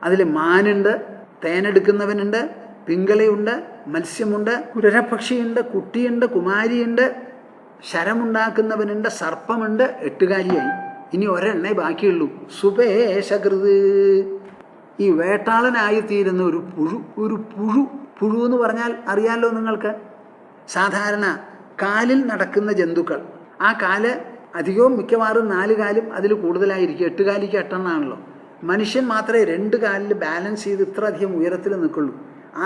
അതിൽ മാനുണ്ട്, തേനെടുക്കുന്നവനുണ്ട്, പിങ്കളയുണ്ട്, മത്സ്യമുണ്ട്, കുരരപക്ഷിയുണ്ട്, കുട്ടിയുണ്ട്, കുമാരിയുണ്ട്, ശരമുണ്ടാക്കുന്നവനുണ്ട്, സർപ്പമുണ്ട്, എട്ടുകാലിയായി. ഇനി ഒരെണ്ണേ ബാക്കിയുള്ളൂ, സുപേശകൃത്. ഈ വേട്ടാളനായിത്തീരുന്ന ഒരു പുഴു എന്ന് പറഞ്ഞാൽ അറിയാലോ നിങ്ങൾക്ക്. സാധാരണ കാലിൽ നടക്കുന്ന ജന്തുക്കൾ, ആ കാല് അധികവും മിക്കവാറും 4 കാലും അതിൽ കൂടുതലായിരിക്കും. 8 കാലിക്ക് 8 എണ്ണമാണല്ലോ. മനുഷ്യൻ മാത്രമേ 2 കാലിൽ ബാലൻസ് ചെയ്ത് ഇത്ര അധികം ഉയരത്തിൽ നിൽക്കുള്ളൂ.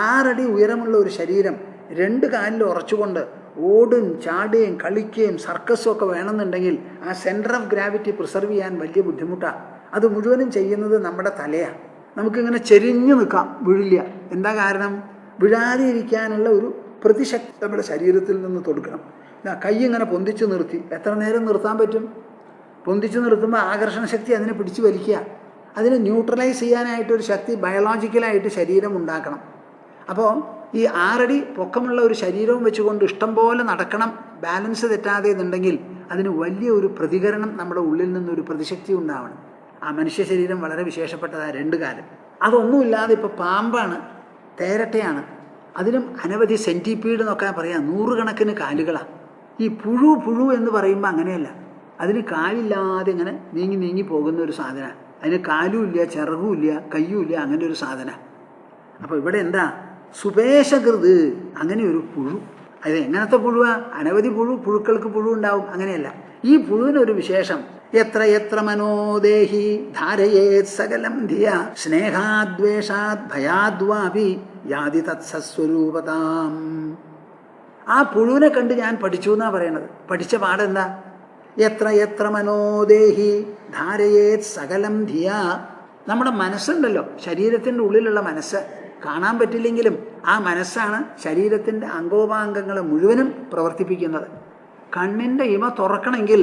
6 അടി ഉയരമുള്ള ഒരു ശരീരം 2 കാലിൽ ഉറച്ചുകൊണ്ട് ഓടും ചാടുകയും കളിക്കുകയും സർക്കസും ഒക്കെ വേണമെന്നുണ്ടെങ്കിൽ ആ സെൻറ്റർ ഓഫ് ഗ്രാവിറ്റി പ്രിസർവ് ചെയ്യാൻ വലിയ ബുദ്ധിമുട്ടാണ്. അത് മുഴുവനും ചെയ്യുന്നത് നമ്മുടെ തലയാണ്. നമുക്കിങ്ങനെ ചെരിഞ്ഞു നിൽക്കാം, വീഴില്ല. എന്താ കാരണം? വീഴാതെ ഇരിക്കാനുള്ള ഒരു പ്രതിശക്തി നമ്മുടെ ശരീരത്തിൽ നിന്ന് കൊടുക്കണം. കൈ ഇങ്ങനെ പൊന്തിച്ച് നിർത്തി എത്ര നേരം നിർത്താൻ പറ്റും? പൊന്തിച്ച് നിർത്തുമ്പോൾ ആകർഷണ ശക്തി അതിനെ പിടിച്ച് വലിക്കുക. അതിനെ ന്യൂട്രലൈസ് ചെയ്യാനായിട്ടൊരു ശക്തി ബയോളജിക്കലായിട്ട് ശരീരം ഉണ്ടാക്കണം. അപ്പോൾ ഈ 6 അടി പൊക്കമുള്ള ഒരു ശരീരവും വെച്ചുകൊണ്ട് ഇഷ്ടം പോലെ നടക്കണം, ബാലൻസ് തെറ്റാതെ എന്നുണ്ടെങ്കിൽ അതിന് വലിയ ഒരു പ്രതികരണം നമ്മുടെ ഉള്ളിൽ നിന്നൊരു പ്രതിശക്തി ഉണ്ടാവണം. ആ മനുഷ്യ ശരീരം വളരെ വിശേഷപ്പെട്ടതാണ്, 2 കാലം. അതൊന്നുമില്ലാതെ ഇപ്പോൾ പാമ്പാണ്, തേരട്ടയാണ്, അതിലും അനവധി സെൻറ്റിപ്പീഡ് എന്നൊക്കെ പറയാം, 100 കണക്കിന് കാലുകളാണ്. ഈ പുഴു എന്ന് പറയുമ്പോൾ അങ്ങനെയല്ല, അതിന് കാലില്ലാതെ ഇങ്ങനെ നീങ്ങി പോകുന്ന ഒരു സാധനമാണ്. അതിന് കാലും ഇല്ല, ചിറകും ഇല്ല, കയ്യും ഇല്ല, അങ്ങനെ ഒരു സാധനമാണ്. അപ്പോൾ ഇവിടെ എന്താ, സുപേശകൃത്, അങ്ങനെ ഒരു പുഴു. അത് എങ്ങനത്തെ പുഴുവാ? അനവധി പുഴുക്കൾക്ക് പുഴു ഉണ്ടാവും, അങ്ങനെയല്ല. ഈ പുഴുവിനൊരു വിശേഷം, എത്ര മനോദേഹി ധാരയേത് സകലം ധിയ സ്നേഹാദ്വേഷാത് ഭയാദ്വാപി യാതി തത്സസ്വരൂപതാം. ആ പുഴുവിനെ കണ്ട് ഞാൻ പഠിച്ചു എന്നാ പറയണത്. പഠിച്ച പാടെന്താ? എത്ര മനോദേഹി ധാരയേത് സകലം ധിയ. നമ്മുടെ മനസ്സുണ്ടല്ലോ, ശരീരത്തിൻ്റെ ഉള്ളിലുള്ള മനസ്സ് കാണാൻ പറ്റില്ലെങ്കിലും ആ മനസ്സാണ് ശരീരത്തിൻ്റെ അംഗോപാംഗങ്ങളെ മുഴുവനും പ്രവർത്തിപ്പിക്കുന്നത്. കണ്ണിൻ്റെ ഇമ തുറക്കണമെങ്കിൽ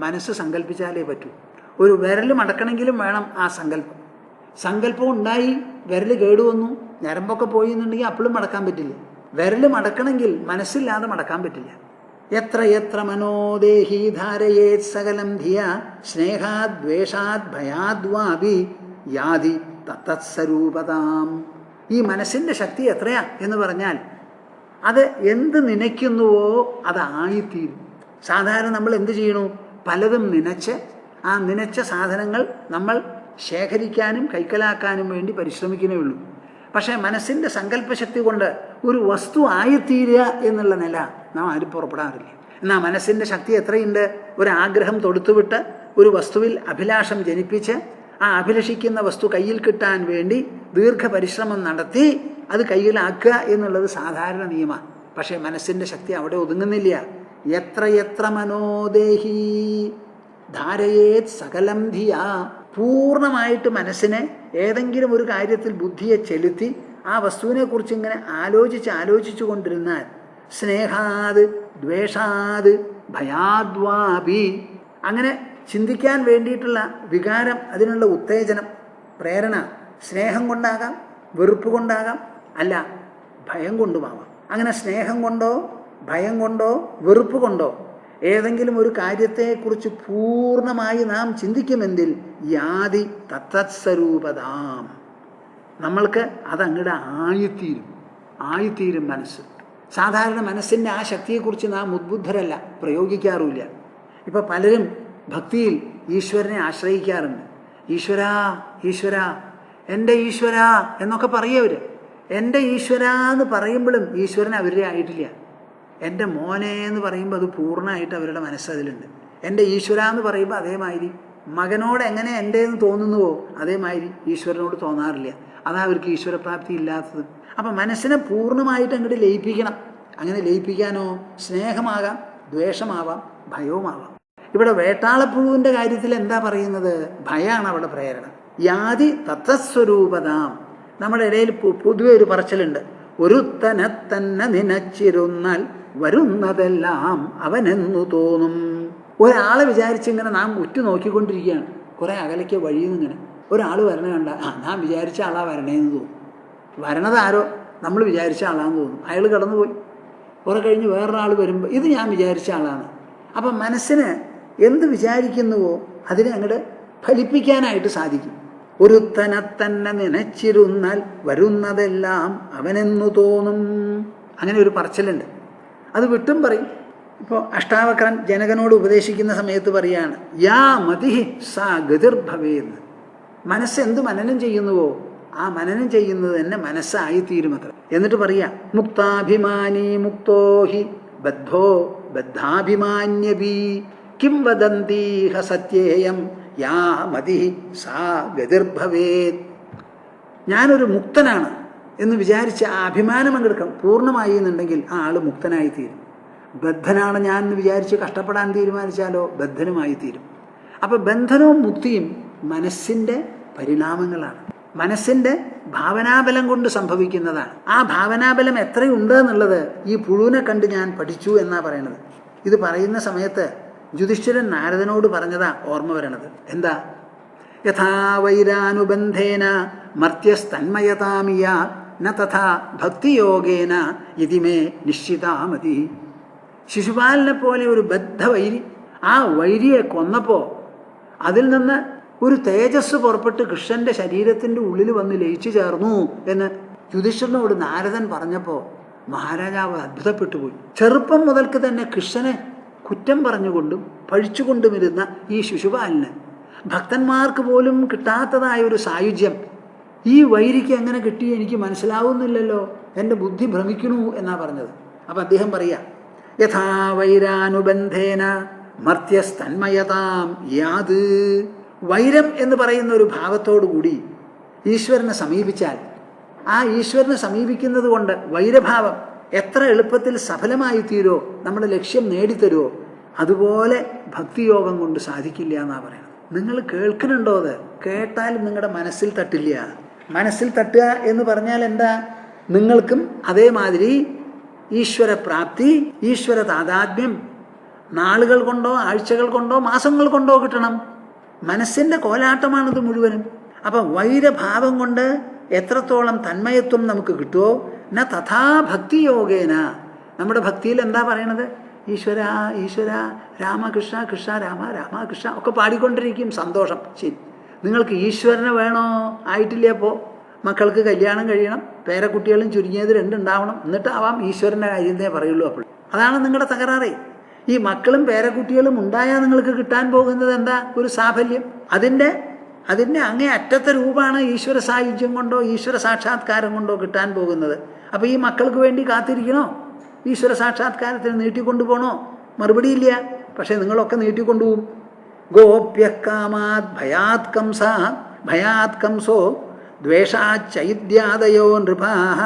മനസ്സ് സങ്കല്പിച്ചാലേ പറ്റൂ. ഒരു വിരൽ മടക്കണമെങ്കിലും വേണം ആ സങ്കല്പം ഉണ്ടായി, വിരൽ കേടുവന്നു, ഞരമ്പൊക്കെ പോയി എന്നുണ്ടെങ്കിൽ അപ്പോഴും മടക്കാൻ പറ്റില്ല. വിരൽ മടക്കണമെങ്കിൽ മനസ്സില്ലാതെ മടക്കാൻ പറ്റില്ല. എത്ര മനോദേഹി ധാരയേത് സകലം ധിയ സ്നേഹാദ്വേഷാത് ഭയാദ്വാപി യാതി തത്തസ്വരൂപതാം. ഈ മനസ്സിൻ്റെ ശക്തി എത്രയാ എന്ന് പറഞ്ഞാൽ, അത് എന്ത് നനയ്ക്കുന്നുവോ അത് ആയിത്തീരും. സാധാരണ നമ്മൾ എന്ത് ചെയ്യണു? പലതും നനച്ച് ആ നനച്ച സാധനങ്ങൾ നമ്മൾ ശേഖരിക്കാനും കൈക്കലാക്കാനും വേണ്ടി പരിശ്രമിക്കുന്നേ ഉള്ളൂ. പക്ഷേ മനസ്സിൻ്റെ സങ്കല്പശക്തി കൊണ്ട് ഒരു വസ്തു ആയിത്തീരുക എന്നുള്ള നില നാം ആരും പുറപ്പെടാറില്ല. എന്നാൽ മനസ്സിൻ്റെ ശക്തി എത്രയുണ്ട്? ഒരാഗ്രഹം തൊടുത്തുവിട്ട് ഒരു വസ്തുവിൽ അഭിലാഷം ജനിപ്പിച്ച് ആ അഭിലഷിക്കുന്ന വസ്തു കയ്യിൽ കിട്ടാൻ വേണ്ടി ദീർഘപരിശ്രമം നടത്തി അത് കയ്യിലാക്കുക എന്നുള്ളത് സാധാരണ നിയമമാണ്. പക്ഷേ മനസ്സിൻ്റെ ശക്തി അവിടെ ഒതുങ്ങുന്നില്ല. എത്ര മനോദേഹി ധാരയേത് സകലം ധിയ. പൂർണ്ണമായിട്ട് മനസ്സിനെ ഏതെങ്കിലും ഒരു കാര്യത്തിൽ ബുദ്ധിയെ ചെലുത്തി ആ വസ്തുവിനെക്കുറിച്ച് ഇങ്ങനെ ആലോചിച്ചു കൊണ്ടിരുന്നാൽ സ്നേഹാത് ദ്വേഷാത് ഭയാദ്വാപി, അങ്ങനെ ചിന്തിക്കാൻ വേണ്ടിയിട്ടുള്ള വികാരം, അതിനുള്ള ഉത്തേജനം, പ്രേരണ സ്നേഹം കൊണ്ടാകാം, വെറുപ്പ് കൊണ്ടാകാം, അല്ല ഭയം കൊണ്ടുമാവാം. അങ്ങനെ സ്നേഹം കൊണ്ടോ ഭയം കൊണ്ടോ വെറുപ്പ് കൊണ്ടോ ഏതെങ്കിലും ഒരു കാര്യത്തെക്കുറിച്ച് പൂർണ്ണമായി നാം ചിന്തിക്കുമെങ്കിൽ യാതി തത്തസ്വരൂപതാം, നമ്മൾക്ക് അതങ്ങടെ ആയിത്തീരും മനസ്സ്. സാധാരണ മനസ്സിൻ്റെ ആ ശക്തിയെക്കുറിച്ച് നാം ഉദ്ബുദ്ധരല്ല, പ്രയോഗിക്കാറുമില്ല. ഇപ്പോൾ പലരും ഭക്തിയിൽ ഈശ്വരനെ ആശ്രയിക്കാറുണ്ട്. ഈശ്വര എൻ്റെ ഈശ്വര എന്നൊക്കെ പറയവർ. എൻ്റെ ഈശ്വര എന്ന് പറയുമ്പോഴും ഈശ്വരൻ അവരുടെ ആയിട്ടില്ല. എൻ്റെ മോനെ എന്ന് പറയുമ്പോൾ അത് പൂർണ്ണമായിട്ട് അവരുടെ മനസ്സതിലുണ്ട്. എൻ്റെ ഈശ്വര എന്ന് പറയുമ്പോൾ അതേമാതിരി മകനോട് എങ്ങനെ എൻ്റെ എന്ന് തോന്നുന്നുവോ അതേമാതിരി ഈശ്വരനോട് തോന്നാറില്ല. അതാ അവർക്ക് ഈശ്വരപ്രാപ്തി ഇല്ലാത്തത്. അപ്പം മനസ്സിനെ പൂർണ്ണമായിട്ട് അങ്ങോട്ട് ലയിപ്പിക്കണം. അങ്ങനെ ലയിപ്പിക്കാനോ സ്നേഹമാകാം, ദ്വേഷമാവാം, ഭയവുമാവാം. ഇവിടെ വേട്ടാളപ്പുഴുവിൻ്റെ കാര്യത്തിൽ എന്താ പറയുന്നത്? ഭയമാണ് അവിടെ പ്രേരണ. യാതി തത്തസ്വരൂപതാം. നമ്മുടെ ഇടയിൽ പൊതുവെ ഒരു പറച്ചിലുണ്ട്, ഒരുത്തനെ തന്നെ നനച്ചിരുന്നാൽ വരുന്നതെല്ലാം അവനെന്നു തോന്നും. ഒരാളെ വിചാരിച്ചിങ്ങനെ നാം ഉറ്റുനോക്കിക്കൊണ്ടിരിക്കുകയാണ്. കുറേ അകലേക്ക് വഴിയിൽ നിന്നിങ്ങനെ ഒരാൾ വരണ കണ്ട നാം വിചാരിച്ച ആളാ വരണേന്ന് തോന്നും. വരണത് ആരോ നമ്മൾ വിചാരിച്ച ആളാന്ന് തോന്നും. അയാൾ കടന്നുപോയി. കുറെ കഴിഞ്ഞ് വേറൊരാൾ വരുമ്പോൾ ഇത് ഞാൻ വിചാരിച്ച ആളാണ്. അപ്പം മനസ്സിന് എന്ത് വിചാരിക്കുന്നുവോ അതിനെ അങ്ങോട്ട് ഫലിപ്പിക്കാനായിട്ട് സാധിക്കും. ഒരുത്തനെ തന്നെ നനച്ചിരുന്നാൽ വരുന്നതെല്ലാം അവനെന്നു തോന്നും. അങ്ങനെ ഒരു പറച്ചിലുണ്ട്. അത് വിട്ടും പറയും. ഇപ്പോൾ അഷ്ടാവക്രൻ ജനകനോട് ഉപദേശിക്കുന്ന സമയത്ത് പറയാണ്, യാ മതിഹി സാ ഗതിർഭവേന്ന്. മനസ്സ് എന്ത് മനനം ചെയ്യുന്നുവോ ആ മനനം ചെയ്യുന്നത് തന്നെ മനസ്സായിത്തീരുമത്ര. എന്നിട്ട് പറയാ, മുക്താഭിമാനി മുക്തോഹി ബദ്ധോ ബദ്ധാഭിമാന്യബി കിം വദന്തീഹ സത്യേയം യാ മതിഹി സാ ഗതിർഭവേത്. ഞാനൊരു മുക്തനാണ് എന്ന് വിചാരിച്ച് ആ അഭിമാനം അങ്ങെടുക്കണം പൂർണ്ണമായി എന്നുണ്ടെങ്കിൽ ആ ആൾ മുക്തനായിത്തീരും. ബദ്ധനാണ് ഞാൻ എന്ന് വിചാരിച്ച് കഷ്ടപ്പെടാൻ തീരുമാനിച്ചാലോ ബദ്ധനുമായി തീരും. അപ്പം ബന്ധനവും മുക്തിയും മനസ്സിൻ്റെ പരിണാമങ്ങളാണ്, മനസ്സിൻ്റെ ഭാവനാബലം കൊണ്ട് സംഭവിക്കുന്നതാണ്. ആ ഭാവനാബലം എത്രയുണ്ട് എന്നുള്ളത് ഈ പുഴുവിനെ കണ്ട് ഞാൻ പഠിച്ചു എന്നാ പറയണത്. ഇത് പറയുന്ന സമയത്ത് യുധിഷ്ഠിരൻ നാരദനോട് പറഞ്ഞതാ ഓർമ്മ വരണത്. എന്താ? യഥാ വൈരാനുബന്ധേന മർത്യസ്തന്മയതാമിയ ന തഥാ ഭക്തിയോഗേന ഇതിമേ നിശ്ചിതാമതി. ശിശുപാലനെ പോലെ ഒരു ബദ്ധവൈരി, ആ വൈരിയെ കൊന്നപ്പോൾ അതിൽ നിന്ന് ഒരു തേജസ് പുറപ്പെട്ട് കൃഷ്ണന്റെ ശരീരത്തിൻ്റെ ഉള്ളിൽ വന്ന് ലയിച്ചു ചേർന്നു എന്ന് യുധിഷ്ഠിരനോട് നാരദൻ പറഞ്ഞപ്പോൾ മഹാരാജാവ് അത്ഭുതപ്പെട്ടു പോയി. ചെറുപ്പം മുതൽക്ക് തന്നെ കൃഷ്ണനെ കുറ്റം പറഞ്ഞുകൊണ്ടും പഴിച്ചുകൊണ്ടുമിരുന്ന ഈ ശിശുപാലന് ഭക്തന്മാർക്ക് പോലും കിട്ടാത്തതായ ഒരു സായുജ്യം ഈ വൈരിക്ക് എങ്ങനെ കിട്ടി എനിക്ക് മനസ്സിലാവുന്നില്ലല്ലോ, എൻ്റെ ബുദ്ധി ഭ്രമിക്കണു എന്നാ പറഞ്ഞത്. അപ്പം അദ്ദേഹം പറയാ, യഥാ വൈരാനുബന്ധേന മർത്യസ്തന്മയതാം യാത്. വൈരം എന്ന് പറയുന്ന ഒരു ഭാവത്തോടുകൂടി ഈശ്വരനെ സമീപിച്ചാൽ, ആ ഈശ്വരനെ സമീപിക്കുന്നത് കൊണ്ട് വൈരഭാവം എത്ര എളുപ്പത്തിൽ സഫലമായി തീരോ, നമ്മുടെ ലക്ഷ്യം നേടിത്തരുമോ, അതുപോലെ ഭക്തിയോഗം കൊണ്ട് സാധിക്കില്ല എന്നാണ് പറയുന്നത്. നിങ്ങൾ കേൾക്കുന്നുണ്ടോ? അത് കേട്ടാലും നിങ്ങളുടെ മനസ്സിൽ തട്ടില്ല. മനസ്സിൽ തട്ടുക എന്ന് പറഞ്ഞാൽ എന്താ? നിങ്ങൾക്കും അതേമാതിരി ഈശ്വര പ്രാപ്തി, ഈശ്വര താതാത്മ്യം നാളുകൾ കൊണ്ടോ ആഴ്ചകൾ കൊണ്ടോ മാസങ്ങൾ കൊണ്ടോ കിട്ടണം. മനസ്സിൻ്റെ കോലാട്ടമാണിത് മുഴുവനും. അപ്പം വൈരഭാവം കൊണ്ട് എത്രത്തോളം തന്മയത്വം നമുക്ക് കിട്ടുമോ, ന തഥാ ഭക്തിയോഗേന. നമ്മുടെ ഭക്തിയിൽ എന്താ പറയണത്? ഈശ്വര ഈശ്വര രാമകൃഷ്ണ കൃഷ്ണ രാമ രാമ കൃഷ്ണ ഒക്കെ പാടിക്കൊണ്ടിരിക്കും. സന്തോഷം. ശരി, നിങ്ങൾക്ക് ഈശ്വരനെ വേണോ? ആയിട്ടില്ല. അപ്പോൾ മക്കൾക്ക് കല്യാണം കഴിയണം, പേരക്കുട്ടികളും ചുരുങ്ങിയത് 2 ഉണ്ടാവണം, എന്നിട്ടാവാം ഈശ്വരൻ്റെ കാര്യത്തെ പറയുള്ളൂ. അപ്പോൾ അതാണ് നിങ്ങളുടെ തകരാറേ. ഈ മക്കളും പേരക്കുട്ടികളും ഉണ്ടായാൽ നിങ്ങൾക്ക് കിട്ടാൻ പോകുന്നത് എന്താ? ഒരു സാഫല്യം. അതിൻ്റെ അങ്ങേ അറ്റത്തെ രൂപമാണ് ഈശ്വര സായുജ്യം കൊണ്ടോ ഈശ്വര സാക്ഷാത്കാരം കൊണ്ടോ കിട്ടാൻ പോകുന്നത്. അപ്പോൾ ഈ മക്കൾക്ക് വേണ്ടി കാത്തിരിക്കണോ? ഈശ്വര സാക്ഷാത്കാരത്തിന് നീട്ടിക്കൊണ്ടുപോകണോ? മറുപടിയില്ല. പക്ഷേ നിങ്ങളൊക്കെ നീട്ടിക്കൊണ്ടുപോകും. ഗോപ്യകാമാത് ഭയാത് കംസ ഭയാത് കംസോ ദ്വേഷാച്ചൈദ്യാദയോ നൃപാഃ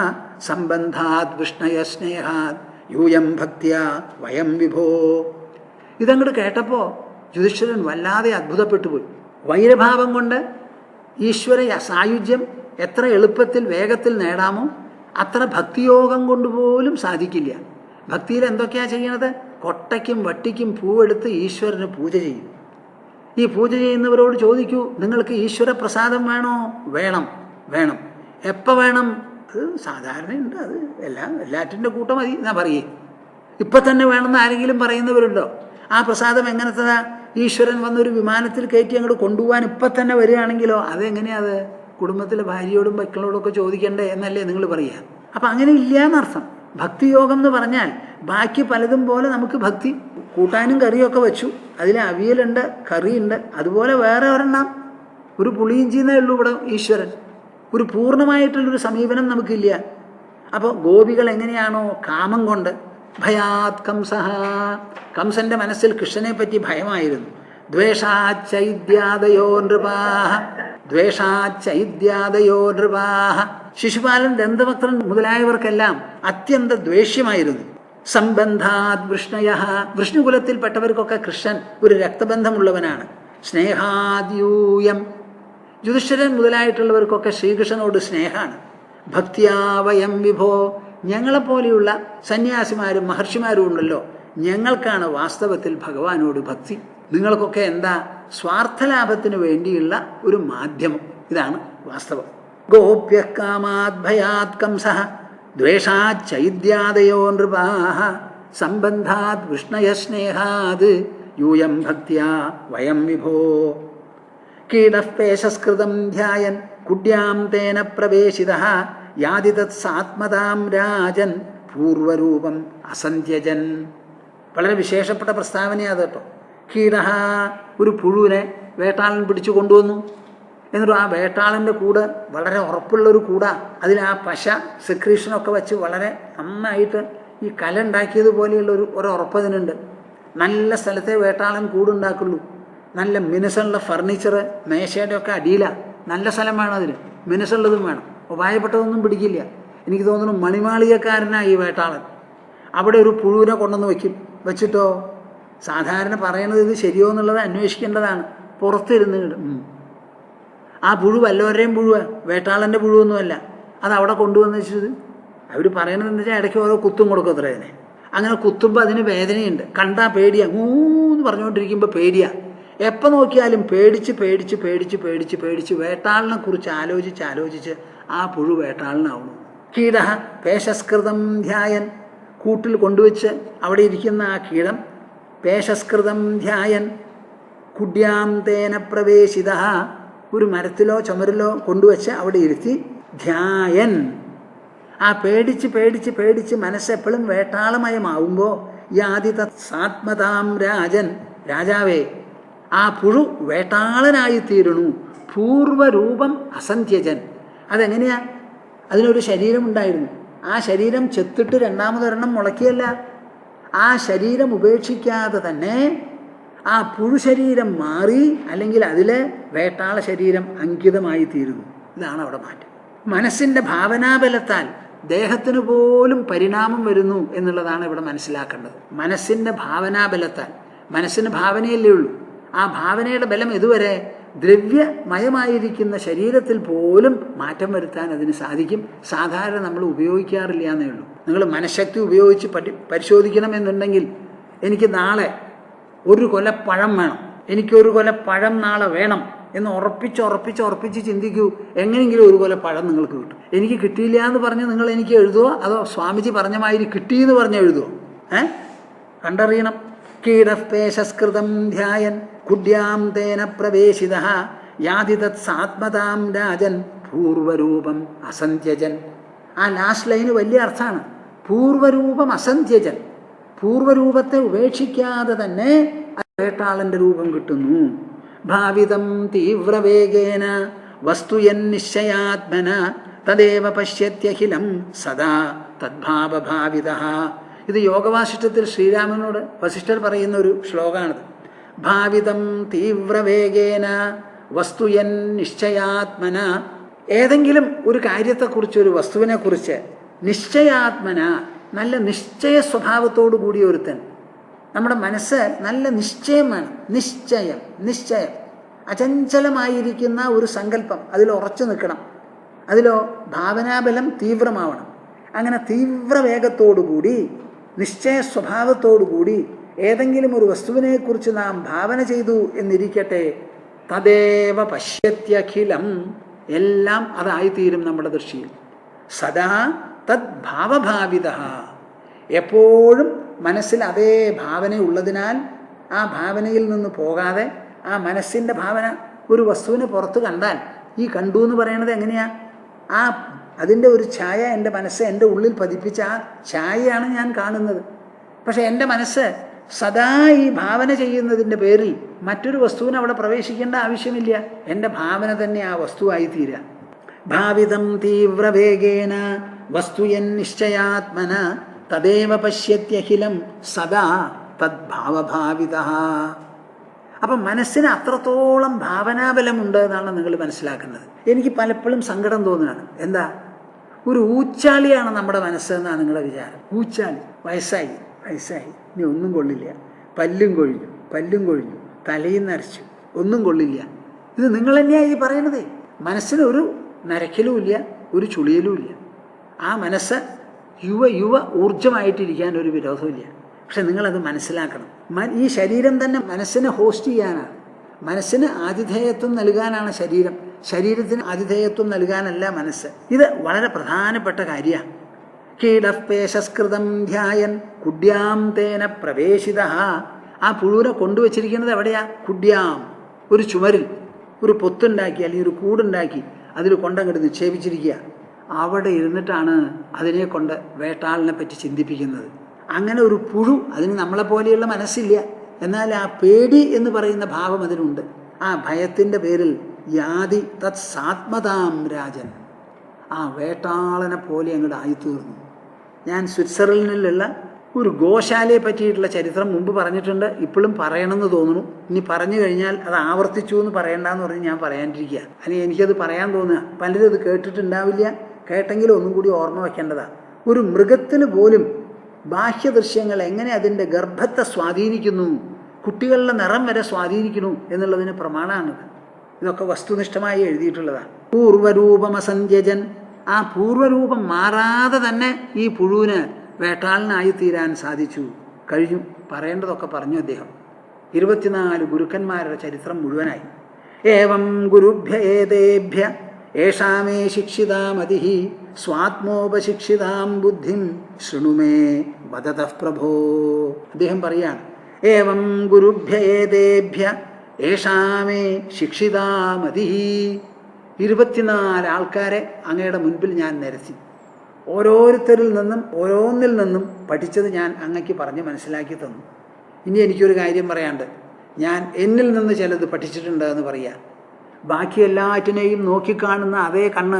സംബന്ധാത് വിഷ്ണയ സ്നേഹാത് യൂയം ഭക്തിയ വയം വിഭോ. ഇതങ്ങോട്ട് കേട്ടപ്പോൾ യുധിഷ്ഠിരൻ വല്ലാതെ അത്ഭുതപ്പെട്ടു പോയി. വൈരഭാവം കൊണ്ട് ഈശ്വര സായുജ്യം എത്ര എളുപ്പത്തിൽ വേഗത്തിൽ നേടാമോ അത്ര ഭക്തിയോഗം കൊണ്ടുപോലും സാധിക്കില്ല. ഭക്തിയിൽ എന്തൊക്കെയാണ് ചെയ്യണത്? കൊട്ടയ്ക്കും വട്ടിക്കും പൂവെടുത്ത് ഈശ്വരന് പൂജ ചെയ്യും. ഈ പൂജ ചെയ്യുന്നവരോട് ചോദിക്കൂ, നിങ്ങൾക്ക് ഈശ്വര പ്രസാദം വേണോ? വേണം. വേണം. എപ്പോൾ വേണം? അത് സാധാരണയുണ്ട്. അത് എല്ലാറ്റിൻ്റെ കൂട്ടം മതി എന്നാ പറയേ. ഇപ്പം തന്നെ വേണമെന്ന് ആരെങ്കിലും പറയുന്നവരുണ്ടോ? ആ പ്രസാദം എങ്ങനത്തതാ? ഈശ്വരൻ വന്നൊരു വിമാനത്തിൽ കയറ്റി അങ്ങോട്ട് കൊണ്ടുപോകാൻ ഇപ്പം തന്നെ വരികയാണെങ്കിലോ അതെങ്ങനെയാത്? കുടുംബത്തിലെ ഭാര്യയോടും മക്കളോടും ഒക്കെ ചോദിക്കണ്ടേ എന്നല്ലേ നിങ്ങൾ പറയുക? അപ്പം അങ്ങനെ ഇല്ല എന്നർത്ഥം. ഭക്തിയോഗം എന്ന് പറഞ്ഞാൽ ബാക്കി പലതും പോലെ നമുക്ക് ഭക്തി കൂട്ടാനും കറിയൊക്കെ വെച്ചു, അതിൽ അവിയലുണ്ട്, കറിയുണ്ട്, അതുപോലെ വേറെ ഒരെണ്ണം ഒരു പുളിയിഞ്ചിന്നേ ഉള്ളൂ ഇവിടെ ഈശ്വരൻ. ഒരു പൂർണ്ണമായിട്ടുള്ളൊരു സമീപനം നമുക്കില്ല. അപ്പോൾ ഗോപികൾ എങ്ങനെയാണോ കാമം കൊണ്ട് ഭയാത് കംസഃ, കംസന്റെ മനസ്സിൽ കൃഷ്ണനെ പറ്റി ഭയമായിരുന്നു. ദ്വേഷാച്ചൈദ്യാദയോ നൃപാഃ ദ്വേഷാച്ചൈദ്യാദയോ നൃപാഃ. ശിശുപാലൻ, ദന്തവക്ത്രൻ മുതലായവർക്കെല്ലാം അത്യന്ത ദ്വേഷ്യമായിരുന്നു. സംബന്ധാത് വിഷ്ണയഃ, വിഷ്ണുകുലത്തിൽപ്പെട്ടവർക്കൊക്കെ കൃഷ്ണൻ ഒരു രക്തബന്ധമുള്ളവനാണ്. സ്നേഹാദ്യൂയം, യുധിഷ്ഠിരൻ മുതലായിട്ടുള്ളവർക്കൊക്കെ ശ്രീകൃഷ്ണനോട് സ്നേഹമാണ്. ഭക്തിയാ വയം വിഭോ, ഞങ്ങളെപ്പോലെയുള്ള സന്യാസിമാരും മഹർഷിമാരും ഉണ്ടല്ലോ, ഞങ്ങൾക്കാണ് വാസ്തവത്തിൽ ഭഗവാനോട് ഭക്തി. നിങ്ങൾക്കൊക്കെ എന്താ? സ്വാർത്ഥലാഭത്തിന് വേണ്ടിയുള്ള ഒരു മാധ്യമം. ഇതാണ് വാസ്തവം. ഗോപ്യകാമാത് ഭയാത് കംസഃ ദ്വേഷാച്ചൈദ്യാദയോ നൃപാഃ സംബന്ധാത് വിഷ്ണയ സ്നേഹാത് യൂയം ഭക്തിയാ വയം വിഭോ. കീടഃ പേശസ്കൃതം ധ്യായൻ കുഡ്യാം തേന പ്രവേശിതഃ യാതി തത് സാത്മതാം രാജൻ പൂർവരൂപം അസന്ധ്യജൻ. വളരെ വിശേഷപ്പെട്ട പ്രസ്താവനയാണ് കേട്ടോ. കീടഃ, ഒരു പുഴുവിനെ വേട്ടാളൻ പിടിച്ചു കൊണ്ടുവന്നു. എന്നിട്ട് ആ വേട്ടാളൻ്റെ കൂട് വളരെ ഉറപ്പുള്ളൊരു കൂടാ. അതിൽ ആ പശ സെക്രീഷനൊക്കെ വെച്ച് വളരെ നന്നായിട്ട് ഈ കല ഉണ്ടാക്കിയതുപോലെയുള്ള ഒരു ഉറപ്പതിനുണ്ട്. നല്ല സ്ഥലത്തെ വേട്ടാളൻ കൂടുണ്ടാക്കുള്ളൂ. നല്ല മിനുസുള്ള ഫർണിച്ചർ മേശയുടെ ഒക്കെ അടിയിലാണ്. നല്ല സ്ഥലം വേണം അതിന്, മിനുസുള്ളതും വേണം. ഉപായപ്പെട്ടതൊന്നും പിടിക്കില്ല. എനിക്ക് തോന്നുന്നു മണിമാളികക്കാരനാണ് ഈ വേട്ടാളൻ. അവിടെ ഒരു പുഴുവിനെ കൊണ്ടുവന്ന് വെച്ചിട്ടോ സാധാരണ പറയണത് ഇത് ശരിയോ എന്നുള്ളത് അന്വേഷിക്കേണ്ടതാണ്. പുറത്തിരുന്ന് ആ പുഴു വല്ലവരുടെയും പുഴുവാണ്, വേട്ടാളൻ്റെ പുഴുവൊന്നുമല്ല. അത് അവിടെ കൊണ്ടുവന്ന് വെച്ചത് അവർ പറയണത് എന്താ വെച്ചാൽ ഇടയ്ക്ക് ഓരോ കുത്തും കൊടുക്കും അത്ര അതിനെ. അങ്ങനെ കുത്തുമ്പോൾ അതിന് വേദനയുണ്ട്. കണ്ടാൽ പേടിയാണ്. ഊന്ന് പറഞ്ഞുകൊണ്ടിരിക്കുമ്പോൾ പേടിയാണ്. എപ്പോൾ നോക്കിയാലും പേടിച്ച് വേട്ടാളിനെ കുറിച്ച് ആലോചിച്ച് ആ പുഴു വേട്ടാളിനാവുന്നു. കീട പേശസ്കൃതം ധ്യായൻ, കൂട്ടിൽ കൊണ്ടുവച്ച് അവിടെ ഇരിക്കുന്ന ആ കീടം പേശസ്കൃതം ധ്യായൻ കുഡ്യാം തേന പ്രവേശിത, ഒരു മരത്തിലോ ചുമരിലോ കൊണ്ടുവച്ച് അവിടെ ഇരുത്തി ധ്യായൻ, ആ പേടിച്ച് പേടിച്ച് പേടിച്ച് മനസ്സെപ്പോഴും വേട്ടാളമയമാവുമ്പോൾ യാതി തത്സാത്മതാം രാജൻ, രാജാവേ ആ പുഴു വേട്ടാളനായിത്തീരണു. പൂർവരൂപം അസന്ധ്യജൻ, അതെങ്ങനെയാ? അതിനൊരു ശരീരമുണ്ടായിരുന്നു, ആ ശരീരം ചെത്തിട്ട് രണ്ടാമതൊരെണ്ണം മുളയ്ക്കുകയല്ല, ആ ശരീരം ഉപേക്ഷിക്കാതെ തന്നെ ആ പുഴു ശരീരം മാറി, അല്ലെങ്കിൽ അതിലെ വേട്ടാള ശരീരം അങ്കിതമായി തീരുന്നു. ഇതാണ് അവിടെ മാറ്റം. മനസ്സിൻ്റെ ഭാവനാബലത്താൽ ദേഹത്തിന് പോലും പരിണാമം വരുന്നു എന്നുള്ളതാണ് ഇവിടെ മനസ്സിലാക്കേണ്ടത്. മനസ്സിൻ്റെ ഭാവനാബലത്താൽ, മനസ്സിന് ഭാവനയല്ലേ ഉള്ളൂ, ആ ഭാവനയുടെ ബലം ഇതുവരെ ദ്രവ്യമയമായിരിക്കുന്ന ശരീരത്തിൽ പോലും മാറ്റം വരുത്താൻ അതിന് സാധിക്കും. സാധാരണ നമ്മൾ ഉപയോഗിക്കാറില്ല എന്നേ ഉള്ളൂ. നിങ്ങൾ മനഃശക്തി ഉപയോഗിച്ച് പരിശോധിക്കണമെന്നുണ്ടെങ്കിൽ എനിക്ക് നാളെ ഒരു കൊല പഴം വേണം, എനിക്കൊരു കൊല പഴം നാളെ വേണം എന്ന് ഉറപ്പിച്ച് ചിന്തിക്കൂ. എങ്ങനെയെങ്കിലും ഒരു കൊല പഴം നിങ്ങൾക്ക് കിട്ടും. എനിക്ക് കിട്ടിയില്ല എന്ന് പറഞ്ഞ് നിങ്ങൾ എനിക്ക് എഴുതുമോ, അതോ സ്വാമിജി പറഞ്ഞ മാതിരി കിട്ടിയെന്ന് പറഞ്ഞ് എഴുതുമോ? കണ്ടറിയണം. കീടപേശസ്കൃതം ധ്യായൻ കുഡ്യാം തേന പ്രവേശിത യാതി തത്സാത്മതാം രാജൻ പൂർവരൂപം അസന്ധ്യജൻ. ആ ലാസ്റ്റ് ലൈന് വലിയ അർത്ഥമാണ്. പൂർവരൂപം അസന്ധ്യജൻ, പൂർവരൂപത്തെ ഉപേക്ഷിക്കാതെ തന്നെ വേട്ടാളന്റെ രൂപം കിട്ടുന്നു. ഭാവിതം തീവ്രവേഗേന വസ്തുയൻ നിശ്ചയാത്മന തദേവ പശ്യത്യഖിലം സദാ തദ്ഭാവഭാവിതഃ. ഇത് യോഗവാസിഷ്ഠത്തിൽ ശ്രീരാമനോട് വസിഷ്ഠർ പറയുന്ന ഒരു ശ്ലോകമാണിത്. ഭാവിതം തീവ്രവേഗേന വസ്തുയൻ നിശ്ചയാത്മന, ഏതെങ്കിലും ഒരു കാര്യത്തെക്കുറിച്ച്, ഒരു വസ്തുവിനെക്കുറിച്ച് നിശ്ചയാത്മന, നല്ല നിശ്ചയ സ്വഭാവത്തോടു കൂടിയ ഒരുത്തൻ. നമ്മുടെ മനസ്സ് നല്ല നിശ്ചയം വേണം. നിശ്ചയം അചഞ്ചലമായിരിക്കുന്ന ഒരു സങ്കല്പം, അതിൽ ഉറച്ചു നിൽക്കണം. അതിലോ ഭാവനാബലം തീവ്രമാവണം. അങ്ങനെ തീവ്രവേഗത്തോടുകൂടി നിശ്ചയ സ്വഭാവത്തോടുകൂടി ഏതെങ്കിലും ഒരു വസ്തുവിനെക്കുറിച്ച് നാം ഭാവന ചെയ്തു എന്നിരിക്കട്ടെ, തദേവ പശ്യത്യഖിലം, എല്ലാം അതായിത്തീരും നമ്മുടെ ദൃഷ്ടിയിൽ. സദാ തദ്ഭാവഭാവിത, എപ്പോഴും മനസ്സിൽ അതേ ഭാവന ഉള്ളതിനാൽ ആ ഭാവനയിൽ നിന്ന് പോകാതെ, ആ മനസ്സിൻ്റെ ഭാവന ഒരു വസ്തുവിനെ പുറത്ത് കണ്ടാൽ, ഈ കണ്ടു എന്ന് പറയണത് എങ്ങനെയാ? അതിൻ്റെ ഒരു ഛായ എൻ്റെ മനസ്സ് എൻ്റെ ഉള്ളിൽ പതിപ്പിച്ച ആ ഛായയാണ് ഞാൻ കാണുന്നത്. പക്ഷെ എൻ്റെ മനസ്സ് സദാ ഈ ഭാവന ചെയ്യുന്നതിൻ്റെ പേരിൽ മറ്റൊരു വസ്തുവിനെ അവിടെ പ്രവേശിക്കേണ്ട ആവശ്യമില്ല. എൻ്റെ ഭാവന തന്നെ ആ വസ്തുവായി തീരുക. ഭാവിതം തീവ്രവേഗേന വസ്തുയൻ നിശ്ചയാത്മന തദേവ പശ്യത്യഖിലം സദാ തദ്ഭാവഭാവിതഃ. അപ്പം മനസ്സിന് അത്രത്തോളം ഭാവനാബലമുണ്ട് എന്നാണ് നിങ്ങൾ മനസ്സിലാക്കുന്നത്. എനിക്ക് പലപ്പോഴും സങ്കടം തോന്നുകയാണ്. എന്താ? ഒരു ഊച്ചാളിയാണ് നമ്മുടെ മനസ്സെന്നാണ് നിങ്ങളുടെ വിചാരം. ഊച്ചാളി, വയസ്സായി ഇനി ഒന്നും കൊള്ളില്ല, പല്ലും കൊഴിഞ്ഞു, തലയും നരച്ചു, ഒന്നും കൊള്ളില്ല. ഇത് നിങ്ങൾ തന്നെയാണ് ഈ പറയണത്. മനസ്സിന് ഒരു നരക്കലുമില്ല, ഒരു ചുളിയലുമില്ല. ആ മനസ്സ് യുവ ഊർജമായിട്ടിരിക്കാൻ ഒരു വിരോധമില്ല. പക്ഷെ നിങ്ങളത് മനസ്സിലാക്കണം. ഈ ശരീരം തന്നെ മനസ്സിനെ ഹോസ്റ്റ് ചെയ്യാനാണ്, മനസ്സിന് ആതിഥേയത്വം നൽകാനാണ് ശരീരം. ശരീരത്തിന് ആതിഥേയത്വം നൽകാനല്ല മനസ്സ്. ഇത് വളരെ പ്രധാനപ്പെട്ട കാര്യമാണ്. കീടപേശസ്കൃതം ധ്യായൻ കുഡ്യാം തേന പ്രവേശിത. ആ പുഴുവിനെ കൊണ്ടുവച്ചിരിക്കുന്നത് എവിടെയാ? കുഡ്യാം, ഒരു ചുമരിൽ ഒരു പൊത്തുണ്ടാക്കി അല്ലെങ്കിൽ ഒരു കൂടുണ്ടാക്കി അതിൽ കൊണ്ടങ്ങോട്ട് നിക്ഷേപിച്ചിരിക്കുക. അവിടെ ഇരുന്നിട്ടാണ് അതിനെ കൊണ്ട് വേട്ടാളിനെ പറ്റി ചിന്തിപ്പിക്കുന്നത്. അങ്ങനെ ഒരു പുഴു, അതിന് നമ്മളെപ്പോലെയുള്ള മനസ്സില്ല, എന്നാൽ ആ പേടി എന്ന് പറയുന്ന ഭാവം അതിനുണ്ട്. ആ ഭയത്തിൻ്റെ പേരിൽ യാതി തത്സാത്മതാം രാജൻ, ആ വേട്ടാളനെ പോലെ അങ്ങോട്ട് ആയിത്തീർന്നു. ഞാൻ സ്വിറ്റ്സർലൻഡിലുള്ള ഒരു ഗോശാലയെ പറ്റിയിട്ടുള്ള ചരിത്രം മുമ്പ് പറഞ്ഞിട്ടുണ്ട്, ഇപ്പോഴും പറയണമെന്ന് തോന്നുന്നു. ഇനി പറഞ്ഞു കഴിഞ്ഞാൽ അത് ആവർത്തിച്ചു എന്ന് പറയണ്ടെന്ന് പറഞ്ഞ് ഞാൻ പറയാണ്ടിരിക്കുക. അല്ലെങ്കിൽ എനിക്കത് പറയാൻ തോന്നുക. പലരും അത് കേട്ടിട്ടുണ്ടാവില്ല, കേട്ടെങ്കിലും ഒന്നും കൂടി ഓർമ്മ വയ്ക്കേണ്ടതാണ്. ഒരു മൃഗത്തിന് പോലും ബാഹ്യദൃശ്യങ്ങൾ എങ്ങനെ അതിൻ്റെ ഗർഭത്തെ സ്വാധീനിക്കുന്നു, കുട്ടികളുടെ നിറം വരെ സ്വാധീനിക്കുന്നു എന്നുള്ളതിന് പ്രമാണമാണിത്. ഇതൊക്കെ വസ്തുനിഷ്ഠമായി എഴുതിയിട്ടുള്ളതാണ്. പൂർവരൂപമസഞ്ജൻ, ആ പൂർവ്വരൂപം മാറാതെ തന്നെ ഈ പുഴുവിന് വേട്ടാളനായിത്തീരാൻ സാധിച്ചു. കഴിഞ്ഞു. പറയേണ്ടതൊക്കെ പറഞ്ഞു അദ്ദേഹം. 24 ഗുരുക്കന്മാരുടെ ചരിത്രം മുഴുവനായി. ഏവം ഗുരുഭ്യ ഏതേഭ്യ ഏഷാമേ ശിക്ഷിതാ മതിഃ സ്വാത്മോപശിക്ഷിതാം ബുദ്ധിം ശൃണുമേ വദതഃ പ്രഭോ. അദ്ദേഹം പറയാണ്, ഏവം ഗുരുഭ്യേദേഭ്യ ഏഷാമേ ശിക്ഷിതാ മതിഃ. 24 ആൾക്കാരെ അങ്ങയുടെ മുൻപിൽ ഞാൻ നിരത്തി. ഓരോരുത്തരിൽ നിന്നും ഓരോന്നിൽ നിന്നും പഠിച്ചത് ഞാൻ അങ്ങയ്ക്ക് പറഞ്ഞ് മനസ്സിലാക്കി തന്നു. ഇനി എനിക്കൊരു കാര്യം പറയാണ്ട്, ഞാൻ എന്നിൽ നിന്ന് ചിലത് പഠിച്ചിട്ടുണ്ട് എന്ന് പറയാം. ബാക്കി എല്ലാറ്റിനെയും നോക്കിക്കാണുന്ന അതേ കണ്ണ്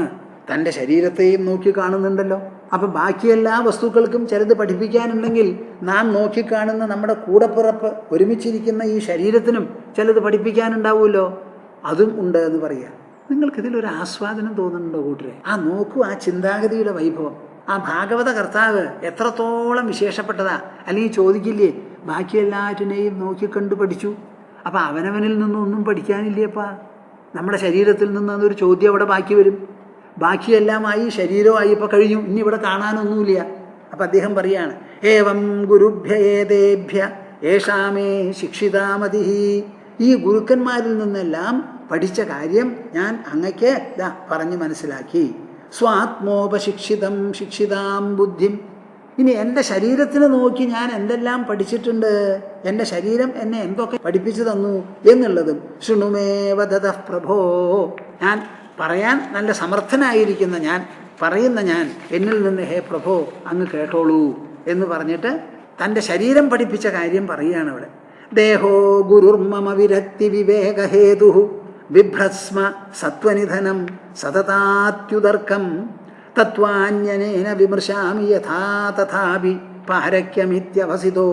തൻ്റെ ശരീരത്തെയും നോക്കി കാണുന്നുണ്ടല്ലോ. അപ്പം ബാക്കി എല്ലാ വസ്തുക്കൾക്കും ചിലത് പഠിപ്പിക്കാനുണ്ടെങ്കിൽ നാം നോക്കിക്കാണുന്ന നമ്മുടെ കൂടപ്പിറപ്പ് ഒരുമിച്ചിരിക്കുന്ന ഈ ശരീരത്തിനും ചിലത് പഠിപ്പിക്കാനുണ്ടാവുമല്ലോ. അതും ഉണ്ട് എന്ന് പറയുക. നിങ്ങൾക്കിതിലൊരു ആസ്വാദനം തോന്നുന്നുണ്ടോ കൂട്ടരെ? ആ നോക്കൂ, ആ ചിന്താഗതിയുടെ വൈഭവം. ആ ഭാഗവത കർത്താവ് എത്രത്തോളം വിശേഷപ്പെട്ടതാ. അല്ലെങ്കിൽ ചോദിക്കില്ലേ, ബാക്കി എല്ലാറ്റിനെയും നോക്കിക്കണ്ടു പഠിച്ചു, അപ്പം അവനവനിൽ നിന്നൊന്നും പഠിക്കാനില്ലേപ്പാ? നമ്മുടെ ശരീരത്തിൽ നിന്ന് അതൊരു ചോദ്യം അവിടെ ബാക്കി വരും. ബാക്കിയെല്ലാമായി ശരീരമായി ഇപ്പം കഴിഞ്ഞു, ഇനി ഇവിടെ കാണാനൊന്നുമില്ല. അപ്പം അദ്ദേഹം പറയാണ്, ഏവം ഗുരുഭ്യേദേഭ്യ ഏഷാമേ ശിക്ഷിതാ മതിഃ. ഈ ഗുരുക്കന്മാരിൽ നിന്നെല്ലാം പഠിച്ച കാര്യം ഞാൻ അങ്ങയ്ക്ക് പറഞ്ഞു മനസ്സിലാക്കി. സ്വാത്മോപശിക്ഷിതം ശിക്ഷിതാം ബുദ്ധിം. ഇനി എൻ്റെ ശരീരത്തിന് നോക്കി ഞാൻ എന്തെല്ലാം പഠിച്ചിട്ടുണ്ട്, എൻ്റെ ശരീരം എന്നെ എന്തൊക്കെ പഠിപ്പിച്ചു തന്നു എന്നുള്ളതും ശൃണുമേ വദതഃ പ്രഭോ. ഞാൻ പറയാൻ നല്ല സമർത്ഥനായിരിക്കുന്ന ഞാൻ പറയുന്ന ഞാൻ എന്നിൽ നിന്ന് ഹേ പ്രഭോ അങ്ങ് കേട്ടോളൂ എന്ന് പറഞ്ഞിട്ട് തൻ്റെ ശരീരം പഠിപ്പിച്ച കാര്യം പറയുകയാണ് അവിടെ. ദേഹോ ഗുരുർമമ വിരക്തി വിവേകഹേതു ബിഭ്രസ്മ സത്വനിധനം സതതാത്യുദർക്കം തത്വാന്യനേന വിമർശാമി യഥാ തഥാപി പാരക്യമിത്യവസിതോ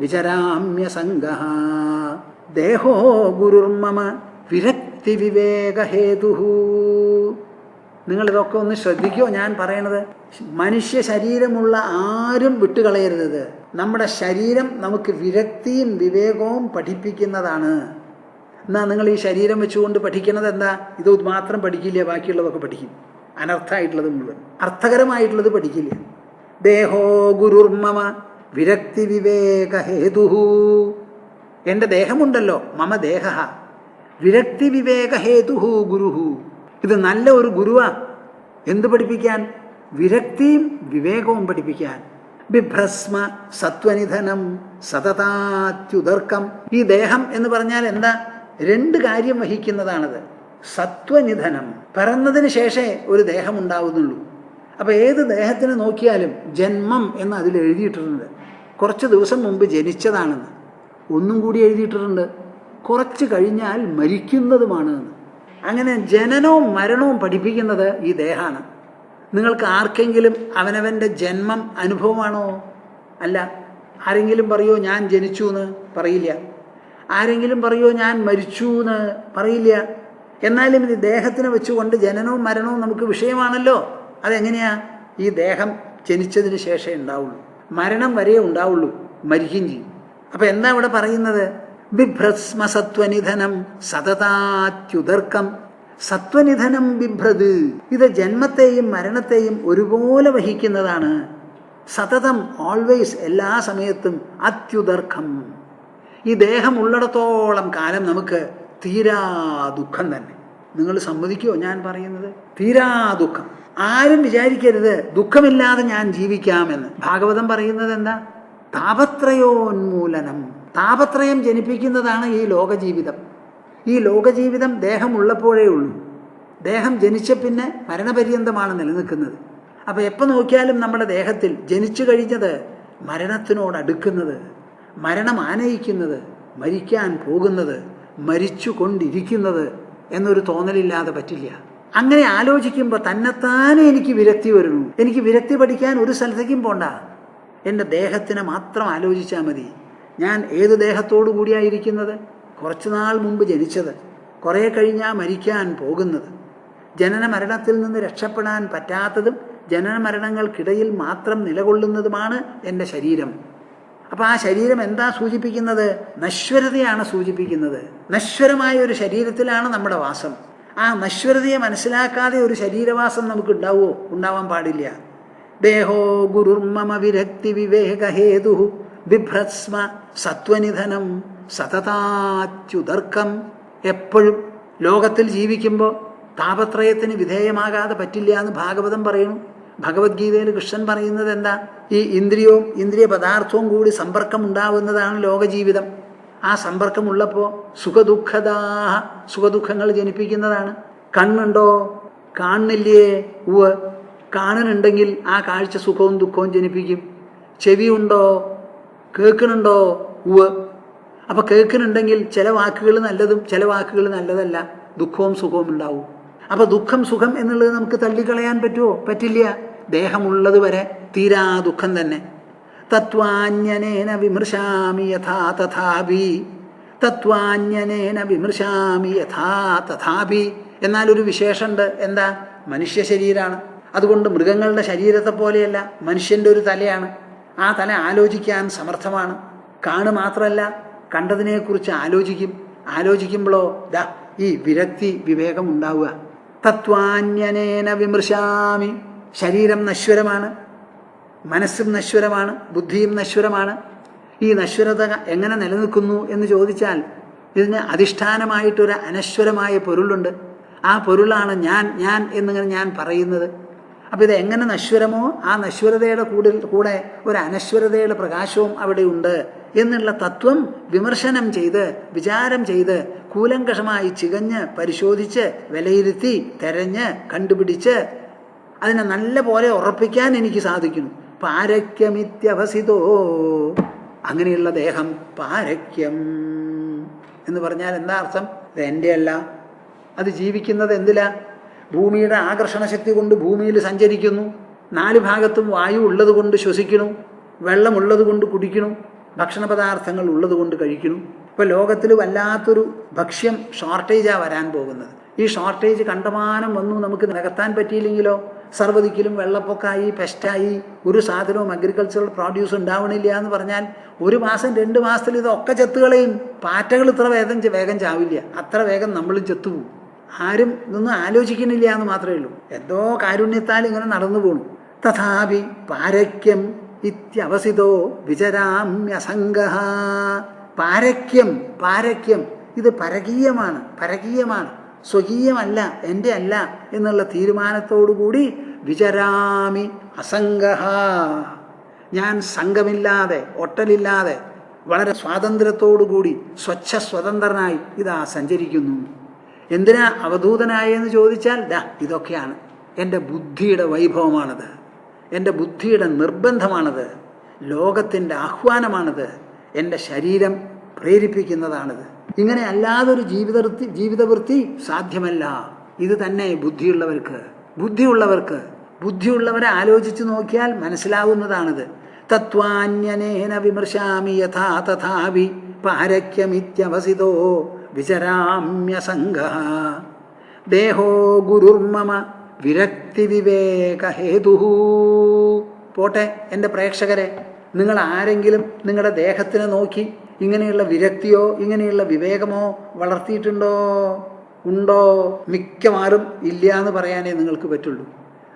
വിചരാമ്യസംഗഃ. ദേഹോ ഗുരുർമമ വിരക്തി വിവേകഹേതു. നിങ്ങളിതൊക്കെ ഒന്ന് ശ്രദ്ധിക്കുമോ ഞാൻ പറയണത്? മനുഷ്യ ശരീരമുള്ള ആരും വിട്ടുകളയരുത്. നമ്മുടെ ശരീരം നമുക്ക് വിരക്തിയും വിവേകവും പഠിപ്പിക്കുന്നതാണ്. എന്നാ നിങ്ങൾ ഈ ശരീരം വെച്ചുകൊണ്ട് പഠിക്കുന്നത് എന്താ? ഇത് മാത്രം പഠിക്കില്ല, ബാക്കിയുള്ളതൊക്കെ പഠിക്കും. അനർത്ഥമായിട്ടുള്ളത് മുഴുവൻ, അർത്ഥകരമായിട്ടുള്ളത് പഠിക്കില്ല. ദേഹോ ഗുരുർമമ വിരക്തി വിവേകഹേതു. എൻ്റെ ദേഹമുണ്ടല്ലോ, മമ ദേഹ വിരക്തി വിവേകഹേതു ഗുരുഹു. ഇത് നല്ല ഒരു ഗുരുവാ. എന്ത് പഠിപ്പിക്കാൻ? വിരക്തിയും വിവേകവും പഠിപ്പിക്കാൻ. ബിഭ്രസ്മ സത്വനിധനം സതതാത്യുദർക്കം. ഈ ദേഹം എന്ന് പറഞ്ഞാൽ എന്താ? 2 കാര്യം വഹിക്കുന്നതാണത്. സത്വനിധനം, പിറന്നതിന് ശേഷമേ ഒരു ദേഹം ഉണ്ടാവുന്നുള്ളൂ. അപ്പം ഏത് ദേഹത്തിന് നോക്കിയാലും ജന്മം എന്ന് അതിൽ എഴുതിയിട്ടിട്ടുണ്ട്. കുറച്ച് ദിവസം മുമ്പ് ജനിച്ചതാണെന്ന്. ഒന്നും കൂടി എഴുതിയിട്ടിട്ടുണ്ട്, കുറച്ച് കഴിഞ്ഞാൽ മരിക്കുന്നതുമാണെന്ന്. അങ്ങനെ ജനനവും മരണവും പഠിപ്പിക്കുന്നത് ഈ ദേഹമാണ്. നിങ്ങൾക്ക് ആർക്കെങ്കിലും അവനവൻ്റെ ജന്മം അനുഭവമാണോ? അല്ല. ആരെങ്കിലും പറയുമോ ഞാൻ ജനിച്ചു എന്ന്? പറയില്ല. ആരെങ്കിലും പറയുമോ ഞാൻ മരിച്ചു എന്ന്? പറയില്ല. എന്നാലും ഇത് ദേഹത്തിനെ വെച്ചുകൊണ്ട് ജനനവും മരണവും നമുക്ക് വിഷയമാണല്ലോ. അതെങ്ങനെയാ? ഈ ദേഹം ജനിച്ചതിന് ശേഷമേ ഉണ്ടാവുള്ളൂ, മരണം വരെ ഉണ്ടാവുള്ളൂ, മരിക്കുകയും ചെയ്യും. അപ്പം എന്താ ഇവിടെ പറയുന്നത്? ബിഭ്രസ്മ സത്വനിധനം സതതാത്യുദർക്കം. സത്വനിധനം ബിഭ്രത്, ഇത് ജന്മത്തെയും മരണത്തെയും ഒരുപോലെ വഹിക്കുന്നതാണ്. സതതം, ഓൾവേസ്, എല്ലാ സമയത്തും. അത്യുദർക്കം, ഈ ദേഹം ഉള്ളിടത്തോളം കാലം നമുക്ക് തീരാ ദുഃഖം തന്നെ. നിങ്ങൾ സമ്മതിക്കുമോ ഞാൻ പറയുന്നത്? തീരാ ദുഃഖം. ആരും വിചാരിക്കരുത് ദുഃഖമില്ലാതെ ഞാൻ ജീവിക്കാമെന്ന്. ഭാഗവതം പറയുന്നത് എന്താ? താപത്രയോന്മൂലനം. താപത്രയം ജനിപ്പിക്കുന്നതാണ് ഈ ലോകജീവിതം. ഈ ലോകജീവിതം ദേഹമുള്ളപ്പോഴേ ഉള്ളൂ. ദേഹം ജനിച്ച പിന്നെ മരണപര്യന്തമാണ് നിലനിൽക്കുന്നത്. അപ്പം എപ്പോൾ നോക്കിയാലും നമ്മുടെ ദേഹത്തിൽ ജനിച്ചു കഴിഞ്ഞത് മരണത്തിനോടടുക്കുന്നത്, മരണം ആനയിക്കുന്നത്, മരിക്കാൻ പോകുന്നത്, മരിച്ചു കൊണ്ടിരിക്കുന്നത് എന്നൊരു തോന്നലില്ലാതെ പറ്റില്ല. അങ്ങനെ ആലോചിക്കുമ്പോൾ തന്നെത്താനെ എനിക്ക് വിരക്തി വരുന്നു. എനിക്ക് വിരക്തി പഠിക്കാൻ ഒരു സ്ഥലത്തേക്കും പോണ്ട. എൻ്റെ ദേഹത്തിനെ മാത്രം ആലോചിച്ചാൽ മതി. ഞാൻ ഏത് ദേഹത്തോടു കൂടിയായിരിക്കുന്നത്? കുറച്ചു നാൾ മുമ്പ് ജനിച്ചത്, കുറേ കഴിഞ്ഞാൽ മരിക്കാൻ പോകുന്നത്, ജനന മരണത്തിൽ നിന്ന് രക്ഷപ്പെടാൻ പറ്റാത്തതും ജനന മരണങ്ങൾക്കിടയിൽ മാത്രം നിലകൊള്ളുന്നതുമാണ് എൻ്റെ ശരീരം. അപ്പോൾ ആ ശരീരം എന്താ സൂചിപ്പിക്കുന്നത്? നശ്വരതയാണ് സൂചിപ്പിക്കുന്നത്. നശ്വരമായ ഒരു ശരീരത്തിലാണ് നമ്മുടെ വാസം. ആ നശ്വരതയെ മനസ്സിലാക്കാതെ ഒരു ശരീരവാസം നമുക്ക് ഉണ്ടാവുമോ? ഉണ്ടാവാൻ പാടില്ല. ദേഹോ ഗുരുർമമ വിരക്തി വിവേകഹേതു ബിഭ്രസ്മ സത്വനിധനം സതതാത്യുദർക്കം. എപ്പോഴും ലോകത്തിൽ ജീവിക്കുമ്പോൾ താപത്രയത്തിന് വിധേയമാകാതെ പറ്റില്ല എന്ന് ഭാഗവതം പറയുന്നു. ഭഗവത്ഗീതയിൽ കൃഷ്ണൻ പറയുന്നത് എന്താ? ഈ ഇന്ദ്രിയവും ഇന്ദ്രിയ പദാർത്ഥവും കൂടി സമ്പർക്കം ഉണ്ടാവുന്നതാണ് ലോകജീവിതം. ആ സമ്പർക്കമുള്ളപ്പോൾ സുഖദുഃഖദാഹ, സുഖദുഃഖങ്ങൾ ജനിപ്പിക്കുന്നതാണ്. കണ്ണുണ്ടോ? കാണുന്നില്ലേ? ഉവ്വ്. കാണുന്നുണ്ടെങ്കിൽ ആ കാഴ്ച സുഖവും ദുഃഖവും ജനിപ്പിക്കും. ചെവിയുണ്ടോ? കേൾക്കുന്നുണ്ടോ? ഉവ്വ്. അപ്പം കേൾക്കുന്നുണ്ടെങ്കിൽ ചില വാക്കുകൾ നല്ലതും ചില വാക്കുകൾ നല്ലതല്ല, ദുഃഖവും സുഖവും ഉണ്ടാവും. അപ്പം ദുഃഖം സുഖം എന്നുള്ളത് നമുക്ക് തള്ളിക്കളയാൻ പറ്റുമോ? പറ്റില്ല. ദേഹമുള്ളത് വരെ തീരാ ദുഃഖം തന്നെ. തത്വാന്യനേന വിമൃശാമി യഥാ തഥാഭി, തത്വാന്യനേന വിമൃശാമി യഥാ തഥാഭി. എന്നാലൊരു വിശേഷമുണ്ട്. എന്താ? മനുഷ്യ ശരീരമാണ്. അതുകൊണ്ട് മൃഗങ്ങളുടെ ശരീരത്തെ പോലെയല്ല, മനുഷ്യൻ്റെ ഒരു തലയാണ്. ആ തല ആലോചിക്കാൻ സമർത്ഥമാണ്. കാണു മാത്രമല്ല, കണ്ടതിനെക്കുറിച്ച് ആലോചിക്കും. ആലോചിക്കുമ്പോഴോ ഈ വിരക്തി വിവേകം ഉണ്ടാവുക. തത്വാന്യനേന വിമൃശാമി. ശരീരം നശ്വരമാണ്, മനസ്സും നശ്വരമാണ്, ബുദ്ധിയും നശ്വരമാണ്. ഈ നശ്വരത എങ്ങനെ നിലനിൽക്കുന്നു എന്ന് ചോദിച്ചാൽ ഇതിന് അധിഷ്ഠാനമായിട്ടൊരു അനശ്വരമായ പൊരുളുണ്ട്. ആ പൊരുളാണ് ഞാൻ എന്നിങ്ങനെ ഞാൻ പറയുന്നത്. അപ്പോൾ ഇത് എങ്ങനെ നശ്വരമോ ആ നശ്വരതയുടെ കൂടെ ഒരു അനശ്വരതയുടെ പ്രകാശവും അവിടെ ഉണ്ട് എന്നുള്ള തത്വം വിമർശനം ചെയ്ത് വിചാരം ചെയ്ത് കൂലങ്കഷമായി ചികഞ്ഞ് പരിശോധിച്ച് വിലയിരുത്തി തെരഞ്ഞ് കണ്ടുപിടിച്ച് അതിനെ നല്ല പോലെ ഉറപ്പിക്കാൻ എനിക്ക് സാധിക്കുന്നു. പാരക്യമിത്യവസിതോ, അങ്ങനെയുള്ള ദേഹം പാരക്യം എന്ന് പറഞ്ഞാൽ എന്താ അർത്ഥം? ഇത് എൻ്റെ അല്ല, അത് ജീവിക്കുന്നത് എന്തിലാ? ഭൂമിയുടെ ആകർഷണ ശക്തി കൊണ്ട് ഭൂമിയിൽ സഞ്ചരിക്കുന്നു. 4 ഭാഗത്തും വായു ഉള്ളത് കൊണ്ട് ശ്വസിക്കണം, വെള്ളമുള്ളത് കൊണ്ട് കുടിക്കണം, ഭക്ഷണപദാർത്ഥങ്ങൾ ഉള്ളത് കൊണ്ട് കഴിക്കണം. ഇപ്പോൾ ലോകത്തിൽ വല്ലാത്തൊരു ഭക്ഷ്യം ഷോർട്ടേജാണ് വരാൻ പോകുന്നത്. ഈ ഷോർട്ടേജ് കണ്ടമാനം വന്നു നമുക്ക് നികത്താൻ പറ്റിയില്ലെങ്കിലോ? സർവ്വദിക്കിലും വെള്ളപ്പൊക്കമായി, പെസ്റ്റായി, ഒരു സാധനവും അഗ്രികൾച്ചറൽ പ്രോഡ്യൂസ് ഉണ്ടാവണില്ല എന്ന് പറഞ്ഞാൽ 1 മാസം 2 മാസത്തിൽ ഇതൊക്കെ ചത്തുകളയും. പാറ്റകൾ ഇത്ര വേഗം ചാവില്ല, അത്ര വേഗം നമ്മളും ചത്തുപോകും. ആരും ഇതൊന്നും ആലോചിക്കുന്നില്ല എന്ന് മാത്രമേ ഉള്ളൂ. എന്തോ കാരുണ്യത്താൽ ഇങ്ങനെ നടന്നു പോണു. തഥാപി പാരക്യം ഇത്യവസിതോ വിചരാമ്യസംഗഃ. പാരക്യം ഇത് പരകീയമാണ്, സ്വകീയമല്ല, എൻ്റെ അല്ല എന്നുള്ള തീരുമാനത്തോടുകൂടി വിചരാമി അസംഗഃ, ഞാൻ സംഘമില്ലാതെ ഒട്ടലില്ലാതെ വളരെ സ്വാതന്ത്ര്യത്തോടുകൂടി സ്വതന്ത്രനായി ഇതാ സഞ്ചരിക്കുന്നു. എന്തിനാ അവധൂതനായെന്ന് ചോദിച്ചാൽ ഇതൊക്കെയാണ് എൻ്റെ ബുദ്ധിയുടെ വൈഭവമാണത്, എൻ്റെ ബുദ്ധിയുടെ നിർബന്ധമാണത്, ലോകത്തിൻ്റെ ആഹ്വാനമാണത്, എൻ്റെ ശരീരം പ്രേരിപ്പിക്കുന്നതാണിത്. ഇങ്ങനെ അല്ലാതൊരു ജീവിതവൃത്തി സാധ്യമല്ല. ഇത് തന്നെ ബുദ്ധിയുള്ളവരെ ആലോചിച്ച് നോക്കിയാൽ മനസ്സിലാവുന്നതാണിത്. തത്വാന്യനേന വിമർശാമി യഥാ തഥാഭി പാരക്യമിത്യവസിതോ വിചരാമ്യസംഗഃ. ദേഹോ ഗുരുർമമ വിരക്തി വിവേകഹേതുഃ. പോട്ടെ എൻ്റെ പ്രേക്ഷകരെ, നിങ്ങൾ ആരെങ്കിലും നിങ്ങളുടെ ദേഹത്തിനെ നോക്കി ഇങ്ങനെയുള്ള വിരക്തിയോ ഇങ്ങനെയുള്ള വിവേകമോ വളർത്തിയിട്ടുണ്ടോ? ഉണ്ടോ? മിക്കവാറും ഇല്ല എന്ന് പറയാനേ നിങ്ങൾക്ക് പറ്റുള്ളൂ.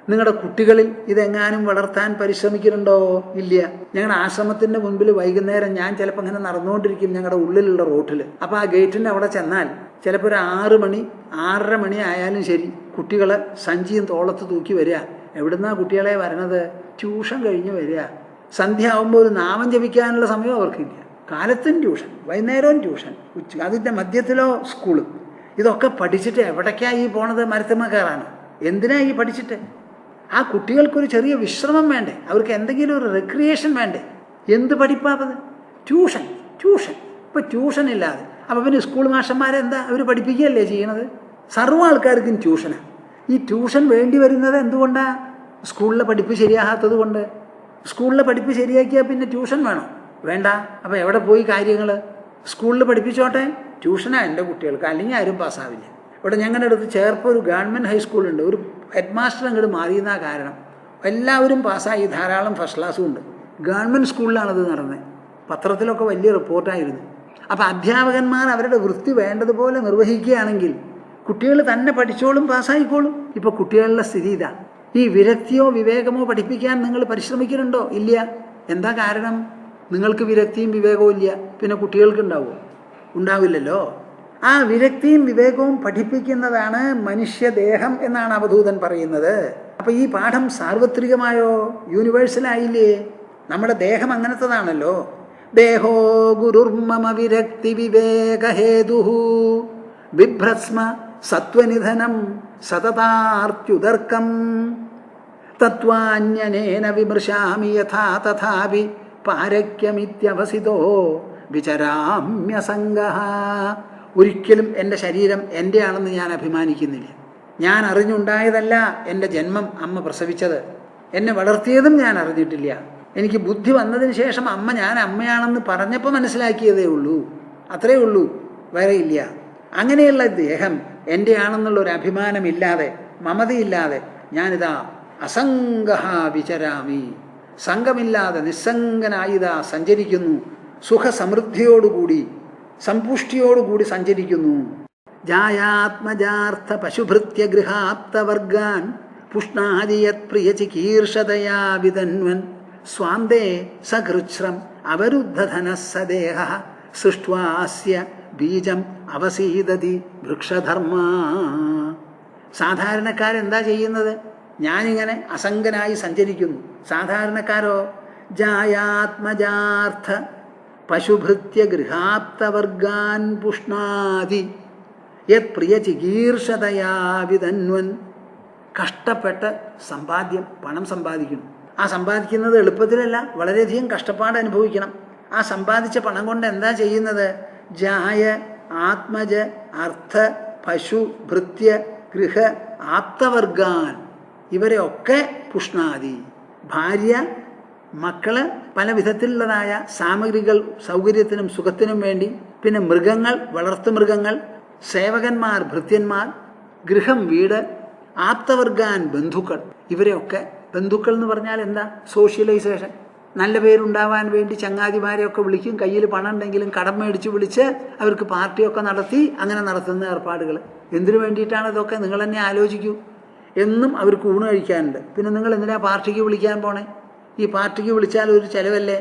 നിങ്ങളുടെ കുട്ടികളിൽ ഇതെങ്ങാനും വളർത്താൻ പരിശ്രമിക്കുന്നുണ്ടോ? ഇല്ല. ഞങ്ങളുടെ ആശ്രമത്തിൻ്റെ മുൻപിൽ വൈകുന്നേരം ഞാൻ ചിലപ്പോൾ അങ്ങനെ നടന്നുകൊണ്ടിരിക്കും, ഞങ്ങളുടെ ഉള്ളിലുള്ള റോട്ടിൽ. അപ്പോൾ ആ ഗേറ്റിൻ്റെ അവിടെ ചെന്നാൽ ചിലപ്പോൾ ഒരു 6 മണി 6:30 മണി ആയാലും ശരി കുട്ടികളെ സഞ്ചിയും തോളത്ത് തൂക്കി വരിക. എവിടുന്നാ കുട്ടികളെ വരണത്? ട്യൂഷൻ കഴിഞ്ഞ് വരിക. സന്ധ്യ ആകുമ്പോൾ ഒരു നാമം ജപിക്കാനുള്ള സമയം അവർക്കില്ല. കാലത്തും ട്യൂഷൻ, വൈകുന്നേരവും ട്യൂഷൻ, അതിൻ്റെ മധ്യത്തിലോ സ്കൂളും. ഇതൊക്കെ പഠിച്ചിട്ട് എവിടേക്കാണ് ഈ പോണത്? മരത്തമ്മ കയറാണ്. എന്തിനാ ഈ പഠിച്ചിട്ട്? ആ കുട്ടികൾക്കൊരു ചെറിയ വിശ്രമം വേണ്ടേ? അവർക്ക് എന്തെങ്കിലും ഒരു റിക്രിയേഷൻ വേണ്ടേ? എന്ത് പഠിപ്പാപ്പത്? ട്യൂഷൻ. ഇപ്പോൾ ട്യൂഷൻ ഇല്ലാതെ അപ്പോൾ പിന്നെ സ്കൂൾ മാഷന്മാരെന്താ അവർ പഠിപ്പിക്കുകയല്ലേ ചെയ്യണത്? സർവ്വ ആൾക്കാർക്കും ട്യൂഷനാണ്. ഈ ട്യൂഷൻ വേണ്ടി വരുന്നത് എന്തുകൊണ്ടാണ്? സ്കൂളിലെ പഠിപ്പ് ശരിയാകാത്തത് കൊണ്ട്. സ്കൂളിലെ പഠിപ്പ് ശരിയാക്കിയാൽ പിന്നെ ട്യൂഷൻ വേണ്ട. അപ്പോൾ എവിടെ പോയി കാര്യങ്ങൾ? സ്കൂളിൽ പഠിപ്പിച്ചോട്ടെ, ട്യൂഷനാണ് എൻ്റെ കുട്ടികൾക്ക്, അല്ലെങ്കിൽ ആരും പാസ്സാവില്ല. ഇവിടെ ഞങ്ങളുടെ അടുത്ത് ചേർപ്പ് ഒരു ഗവൺമെൻറ് ഹൈസ്കൂളുണ്ട്. ഒരു ഹെഡ് മാസ്റ്റർ അങ്ങോട്ട് മാറിയെന്നാ കാരണം എല്ലാവരും പാസ്സായി, ധാരാളം ഫസ്റ്റ് ക്ലാസ്സും ഉണ്ട്. ഗവൺമെൻറ് സ്കൂളിലാണത് നടന്നത്. പത്രത്തിലൊക്കെ വലിയ റിപ്പോർട്ടായിരുന്നു. അപ്പോൾ അധ്യാപകന്മാർ അവരുടെ വൃത്തി വേണ്ടതുപോലെ നിർവഹിക്കുകയാണെങ്കിൽ കുട്ടികൾ തന്നെ പഠിച്ചോളും, പാസ്സായിക്കോളും. ഇപ്പോൾ കുട്ടികളുടെ സ്ഥിതി ഇതാ. ഈ വിരക്തിയോ വിവേകമോ പഠിപ്പിക്കാൻ നിങ്ങൾ പരിശ്രമിക്കുന്നുണ്ടോ? ഇല്ല. എന്താ കാരണം? നിങ്ങൾക്ക് വിരക്തിയും വിവേകവും ഇല്ല, പിന്നെ കുട്ടികൾക്ക് ഉണ്ടാവില്ലല്ലോ. ആ വിരക്തിയും വിവേകവും പഠിപ്പിക്കുന്നതാണ് മനുഷ്യദേഹം എന്നാണ് അവധൂതൻ പറയുന്നത്. അപ്പൊ ഈ പാഠം സാർവത്രികമായോ, യൂണിവേഴ്സലായില്ലേ? നമ്മുടെ ദേഹം അങ്ങനത്തതാണല്ലോ. ദേഹോ ഗുരുർമമ വിരക്തി വിവേകഹേതു ബിഭ്രസ്മ സത്വനിധനം സതതാർച്യുതർക്കം തത്വാന്യനേന വിമൃശാമി യഥാ തഥാപി പാരക്യമിത്യവസിതോ വിചരാമ്യസംഗഃ. ഒരിക്കലും എൻ്റെ ശരീരം എൻ്റെ ആണെന്ന് ഞാൻ അഭിമാനിക്കുന്നില്ല. ഞാൻ അറിഞ്ഞുണ്ടായതല്ല എൻ്റെ ജന്മം അമ്മ പ്രസവിച്ചത്. എന്നെ വളർത്തിയതും ഞാൻ അറിഞ്ഞിട്ടില്ല. എനിക്ക് ബുദ്ധി വന്നതിന് ശേഷം ഞാൻ അമ്മയാണെന്ന് പറഞ്ഞപ്പോൾ മനസ്സിലാക്കിയതേ ഉള്ളൂ. അത്രേ ഉള്ളൂ, വേറെ ഇല്ല. അങ്ങനെയുള്ള ദേഹം എൻ്റെ ആണെന്നുള്ളൊരു അഭിമാനമില്ലാതെ, മമതയില്ലാതെ ഞാനിതാ അസംഗഃ വിചരാമി, സംഘമില്ലാതെ നിസ്സംഗനായിതാ സഞ്ചരിക്കുന്നു. സുഖസമൃദ്ധിയോടുകൂടി സമ്പുഷ്ടിയോടുകൂടി സഞ്ചരിക്കുന്നു. ജായാത്മജാർത്ഥ പശുഭൃത്യ ഗൃഹാപ്തവർഗാൻ പുഷ്ണാദിയത് പ്രിയചികീർഷതയാ വിതന്വൻ സ്വാന്തേ സകൃച്ഛ്രം അവരുദ്ധധനഃ സദേഹ സൃഷ്ട്വാസ്യ ബീജം അവസീദതി വൃക്ഷധർമ്മ. സാധാരണക്കാരെന്താ ചെയ്യുന്നത്? ഞാനിങ്ങനെ അസംഗനായി സഞ്ചരിക്കുന്നു. സാധാരണക്കാരോ ജായാത്മജാർത്ഥ പശുഭൃത്യ ഗൃഹാപ്തവർഗാൻ പുഷ്ണാതി യത് പ്രിയ ചികീർഷതയാ വിതന്വൻ. കഷ്ടപ്പെട്ട് സമ്പാദ്യം, പണം സമ്പാദിക്കുന്നു. ആ സമ്പാദിക്കുന്നത് എളുപ്പത്തിലല്ല, വളരെയധികം കഷ്ടപ്പാട് അനുഭവിക്കണം. ആ സമ്പാദിച്ച പണം കൊണ്ട് എന്താ ചെയ്യുന്നത്? ജായ ആത്മജ അർത്ഥ പശു ഭൃത്യ ഗൃഹ ആപ്തവർഗാൻ, ഇവരെ ഒക്കെ പുഷ്ണാതി, ഭാര്യ, മക്കള്, പല വിധത്തിലുള്ളതായ സാമഗ്രികൾ സൗകര്യത്തിനും സുഖത്തിനും വേണ്ടി, പിന്നെ മൃഗങ്ങൾ, വളർത്തുമൃഗങ്ങൾ, സേവകന്മാർ, ഭൃത്യന്മാർ, ഗൃഹം, വീട്, ആപ്തവർഗാൻ, ബന്ധുക്കൾ, ഇവരെയൊക്കെ. ബന്ധുക്കൾ എന്ന് പറഞ്ഞാൽ എന്താ? സോഷ്യലൈസേഷൻ. നല്ല പേരുണ്ടാവാൻ വേണ്ടി ചങ്ങാതിമാരെയൊക്കെ വിളിക്കും. കയ്യിൽ പണം ഉണ്ടെങ്കിലും കടം മേടിച്ച് വിളിച്ച് അവർക്ക് പാർട്ടിയൊക്കെ നടത്തി അങ്ങനെ നടത്തുന്ന ഏർപ്പാടുകൾ. എന്തിനു വേണ്ടിയിട്ടാണ് ഇതൊക്കെ? നിങ്ങൾ തന്നെ ആലോചിക്കൂ. എന്നും അവർക്ക് ഊണ് കഴിക്കാനുണ്ട്. പിന്നെ നിങ്ങൾ എന്തിനാ പാർട്ടിക്ക് വിളിക്കാൻ പോണേ? ഈ പാർട്ടിക്ക് വിളിച്ചാൽ ഒരു ചിലവല്ലേ?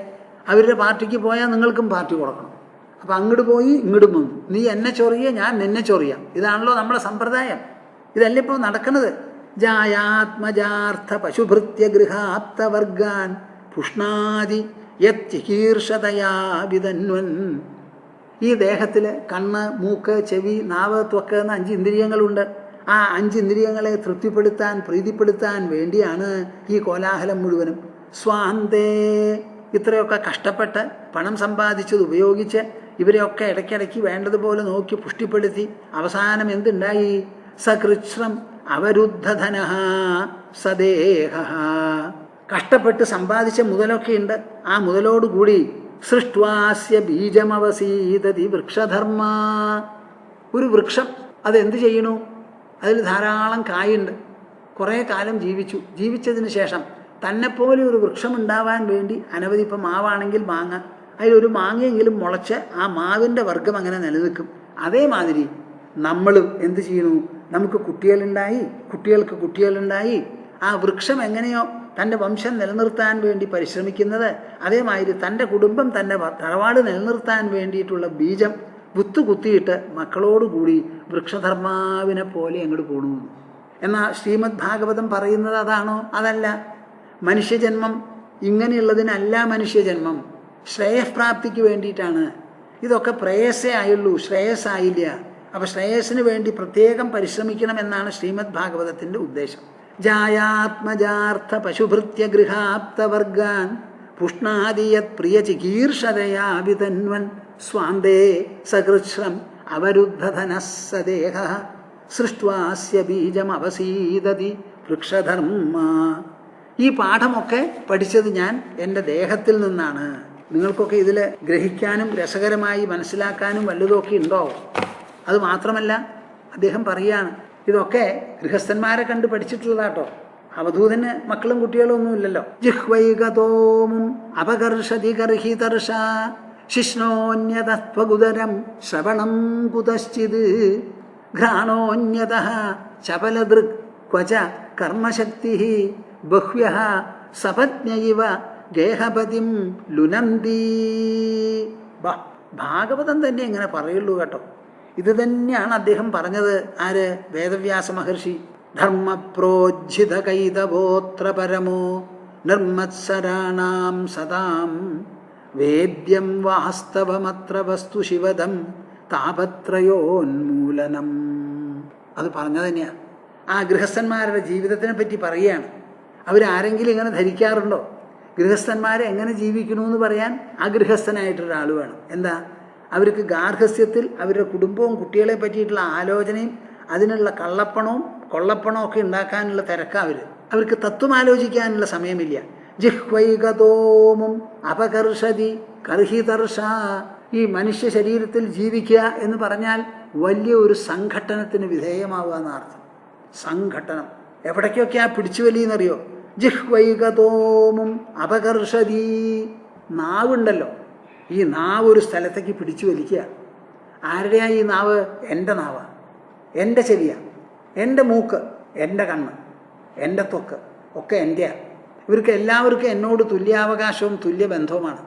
അവരുടെ പാർട്ടിക്ക് പോയാൽ നിങ്ങൾക്കും പാർട്ടി കൊടുക്കണം. അപ്പം അങ്ങോട്ട് പോയി ഇങ്ങോട്ടും വന്നു. നീ എന്നെ ചൊറിയ, ഞാൻ നിന്നെ ചൊറിയാം. ഇതാണല്ലോ നമ്മുടെ സമ്പ്രദായം. ഇതല്ലേ ഇപ്പോൾ നടക്കുന്നത്? ജായാത്മജാർത്ഥ പശുഭൃത്യ ഗൃഹാപ്തവർഗാൻ പുഷ്ണാതി യത്ചികീർഷതയാ വിതന്വൻ. ഈ ദേഹത്തിൽ കണ്ണ്, മൂക്ക്, ചെവി, നാവ്, ത്വക്ക് എന്ന 5 ഇന്ദ്രിയങ്ങളുണ്ട്. ആ 5 ഇന്ദ്രിയങ്ങളെ തൃപ്തിപ്പെടുത്താൻ, പ്രീതിപ്പെടുത്താൻ വേണ്ടിയാണ് ഈ കോലാഹലം മുഴുവനും. സ്വാന്തേ, ഇത്രയൊക്കെ കഷ്ടപ്പെട്ട് പണം സമ്പാദിച്ചത് ഉപയോഗിച്ച് ഇവരെയൊക്കെ ഇടയ്ക്കിടയ്ക്ക് വേണ്ടതുപോലെ നോക്കി പുഷ്ടിപ്പെടുത്തി അവസാനം എന്തുണ്ടായി? സകൃച്ഛ്രം അവരുദ്ധധനഃ സദേഹ. കഷ്ടപ്പെട്ട് സമ്പാദിച്ച മുതലൊക്കെ ഉണ്ട്. ആ മുതലോടുകൂടി സൃഷ്ട്വാസ്യ ബീജമവസീദതി വൃക്ഷധർമ്മ. ഒരു വൃക്ഷം അതെന്ത് ചെയ്യണു? അതിൽ ധാരാളം കായുണ്ട്. കുറേ കാലം ജീവിച്ചതിന് ശേഷം തന്നെപ്പോലെ ഒരു വൃക്ഷം ഉണ്ടാവാൻ വേണ്ടി അനവധി, ഇപ്പം മാവാണെങ്കിൽ മാങ്ങ, അതിലൊരു മാങ്ങയെങ്കിലും മുളച്ച് ആ മാവിൻ്റെ വർഗം അങ്ങനെ നിലനിൽക്കും. അതേമാതിരി നമ്മളും എന്ത് ചെയ്യണു? നമുക്ക് കുട്ടികളുണ്ടായി, കുട്ടികൾക്ക് കുട്ടികളുണ്ടായി. ആ വൃക്ഷം എങ്ങനെയോ തൻ്റെ വംശം നിലനിർത്താൻ വേണ്ടി പരിശ്രമിക്കുന്നത്, അതേമാതിരി തൻ്റെ കുടുംബം, തൻ്റെ തറവാട് നിലനിർത്താൻ വേണ്ടിയിട്ടുള്ള ബീജം വിത്ത് കുത്തിയിട്ട് മക്കളോടുകൂടി വൃക്ഷധർമാവിനെ പോലെ അങ്ങോട്ട് പോണു. എന്നാൽ ശ്രീമദ് ഭാഗവതം പറയുന്നത് അതാണോ? അതല്ല. മനുഷ്യജന്മം ഇങ്ങനെയുള്ളതിനല്ല. മനുഷ്യജന്മം ശ്രേയപ്രാപ്തിക്ക് വേണ്ടിയിട്ടാണ്. ഇതൊക്കെ പ്രേയസേ ആയുള്ളൂ, ശ്രേയസ്സായില്ല. അപ്പം ശ്രേയസ്സിന് വേണ്ടി പ്രത്യേകം പരിശ്രമിക്കണമെന്നാണ് ശ്രീമദ് ഭാഗവതത്തിൻ്റെ ഉദ്ദേശം. ജായാത്മജാർത്ഥ പശുഭൃത്യ ഗൃഹാപ്തവർഗാൻ പുഷ്ണാദിയത് പ്രിയ ചികീർഷതയാ വിതന്വൻ സ്വാന്തേ സകൃച്ഛ്രം അവരുദ്ധധനഃ സദേഹ സൃഷ്ട്വാസ്യ ബീജം അവസീദതി വൃക്ഷധർമ്മ. ഈ പാഠമൊക്കെ പഠിച്ചത് ഞാൻ എൻ്റെ ദേഹത്തിൽ നിന്നാണ്. നിങ്ങൾക്കൊക്കെ ഇതിൽ ഗ്രഹിക്കാനും രസകരമായി മനസ്സിലാക്കാനും വല്ലതൊക്കെ ഉണ്ടോ? അത് മാത്രമല്ല, അദ്ദേഹം പറയാണ്, ഇതൊക്കെ ഗൃഹസ്ഥന്മാരെ കണ്ട് പഠിച്ചിട്ടുള്ളതാട്ടോ. അവധൂതന് മക്കളും കുട്ടികളും ഒന്നുമില്ലല്ലോ. ജിഹ്വൈകതോമും അപകർഷതി ഗർഹിതർഷ ശിഷ്ണോന്യതത്വഗുദരം ശ്രവണം കുതശ്ചിത് ഘ്രാണോന്യതഃ ചപലദൃക് ക്വച കർമ്മശക്തി ബഹ്വ്യഃ സപത്നയിവ ഗേഹപതിം ലുനന്തി. ഭാഗവതം തന്നെ ഇങ്ങനെ പറയുള്ളൂ കേട്ടോ. ഇത് തന്നെയാണ് അദ്ദേഹം പറഞ്ഞത്. ആര്? വേദവ്യാസ മഹർഷി. ധർമ്മപ്രോജ്ജിത കൈതവോത്ര പരമോ നിർമ്മത്സരാണാം സദാം വേദ്യം വാസ്തവമത്ര വസ്തു ശിവദം താപത്രയോന്മൂലനം. അത് പറഞ്ഞു തന്നെയാണ്. ആ ഗൃഹസ്ഥന്മാരുടെ ജീവിതത്തിനെ പറ്റി പറയുകയാണ്. അവരാരെങ്കിലും ഇങ്ങനെ ധരിക്കാറുണ്ടോ? ഗൃഹസ്ഥന്മാരെ എങ്ങനെ ജീവിക്കണമെന്ന് പറയാൻ അഗൃഹസ്ഥനായിട്ടൊരാൾ വേണം. എന്താ? അവർക്ക് ഗാർഹസ്ഥ്യത്തിൽ അവരുടെ കുടുംബവും കുട്ടികളെ പറ്റിയിട്ടുള്ള ആലോചനയും അതിനുള്ള കള്ളപ്പണവും കൊള്ളപ്പണവും ഒക്കെ ഉണ്ടാക്കാനുള്ള തിരക്കാണ്. അവർക്ക് തത്വം ആലോചിക്കാനുള്ള സമയമില്ല. ജിഹ്വൈകതോമും അപകർഷതി കർഹിതർഷ. ഈ മനുഷ്യ ശരീരത്തിൽ ജീവിക്കുക എന്ന് പറഞ്ഞാൽ വലിയ ഒരു സംഘട്ടനത്തിന് വിധേയമാവുക എന്നർത്ഥം. സംഘട്ടനം എവിടേക്കൊക്കെയാ പിടിച്ചുവലിയെന്നറിയോ? ജിഹ്വൈകതോമും അപകർഷതി. നാവുണ്ടല്ലോ, ഈ നാവ് ഒരു സ്ഥലത്തേക്ക് പിടിച്ചു വലിക്കുക. ആരുടെയാ ഈ നാവ്? എൻ്റെ നാവാണ്, എൻ്റെ ചെവിയാണ്, എൻ്റെ മൂക്ക്, എൻ്റെ കണ്ണ്, എൻ്റെ ത്വക്ക് ഒക്കെ എൻ്റെയാണ്. ഇവർക്ക് എല്ലാവർക്കും എന്നോട് തുല്യാവകാശവും തുല്യബന്ധവുമാണ്.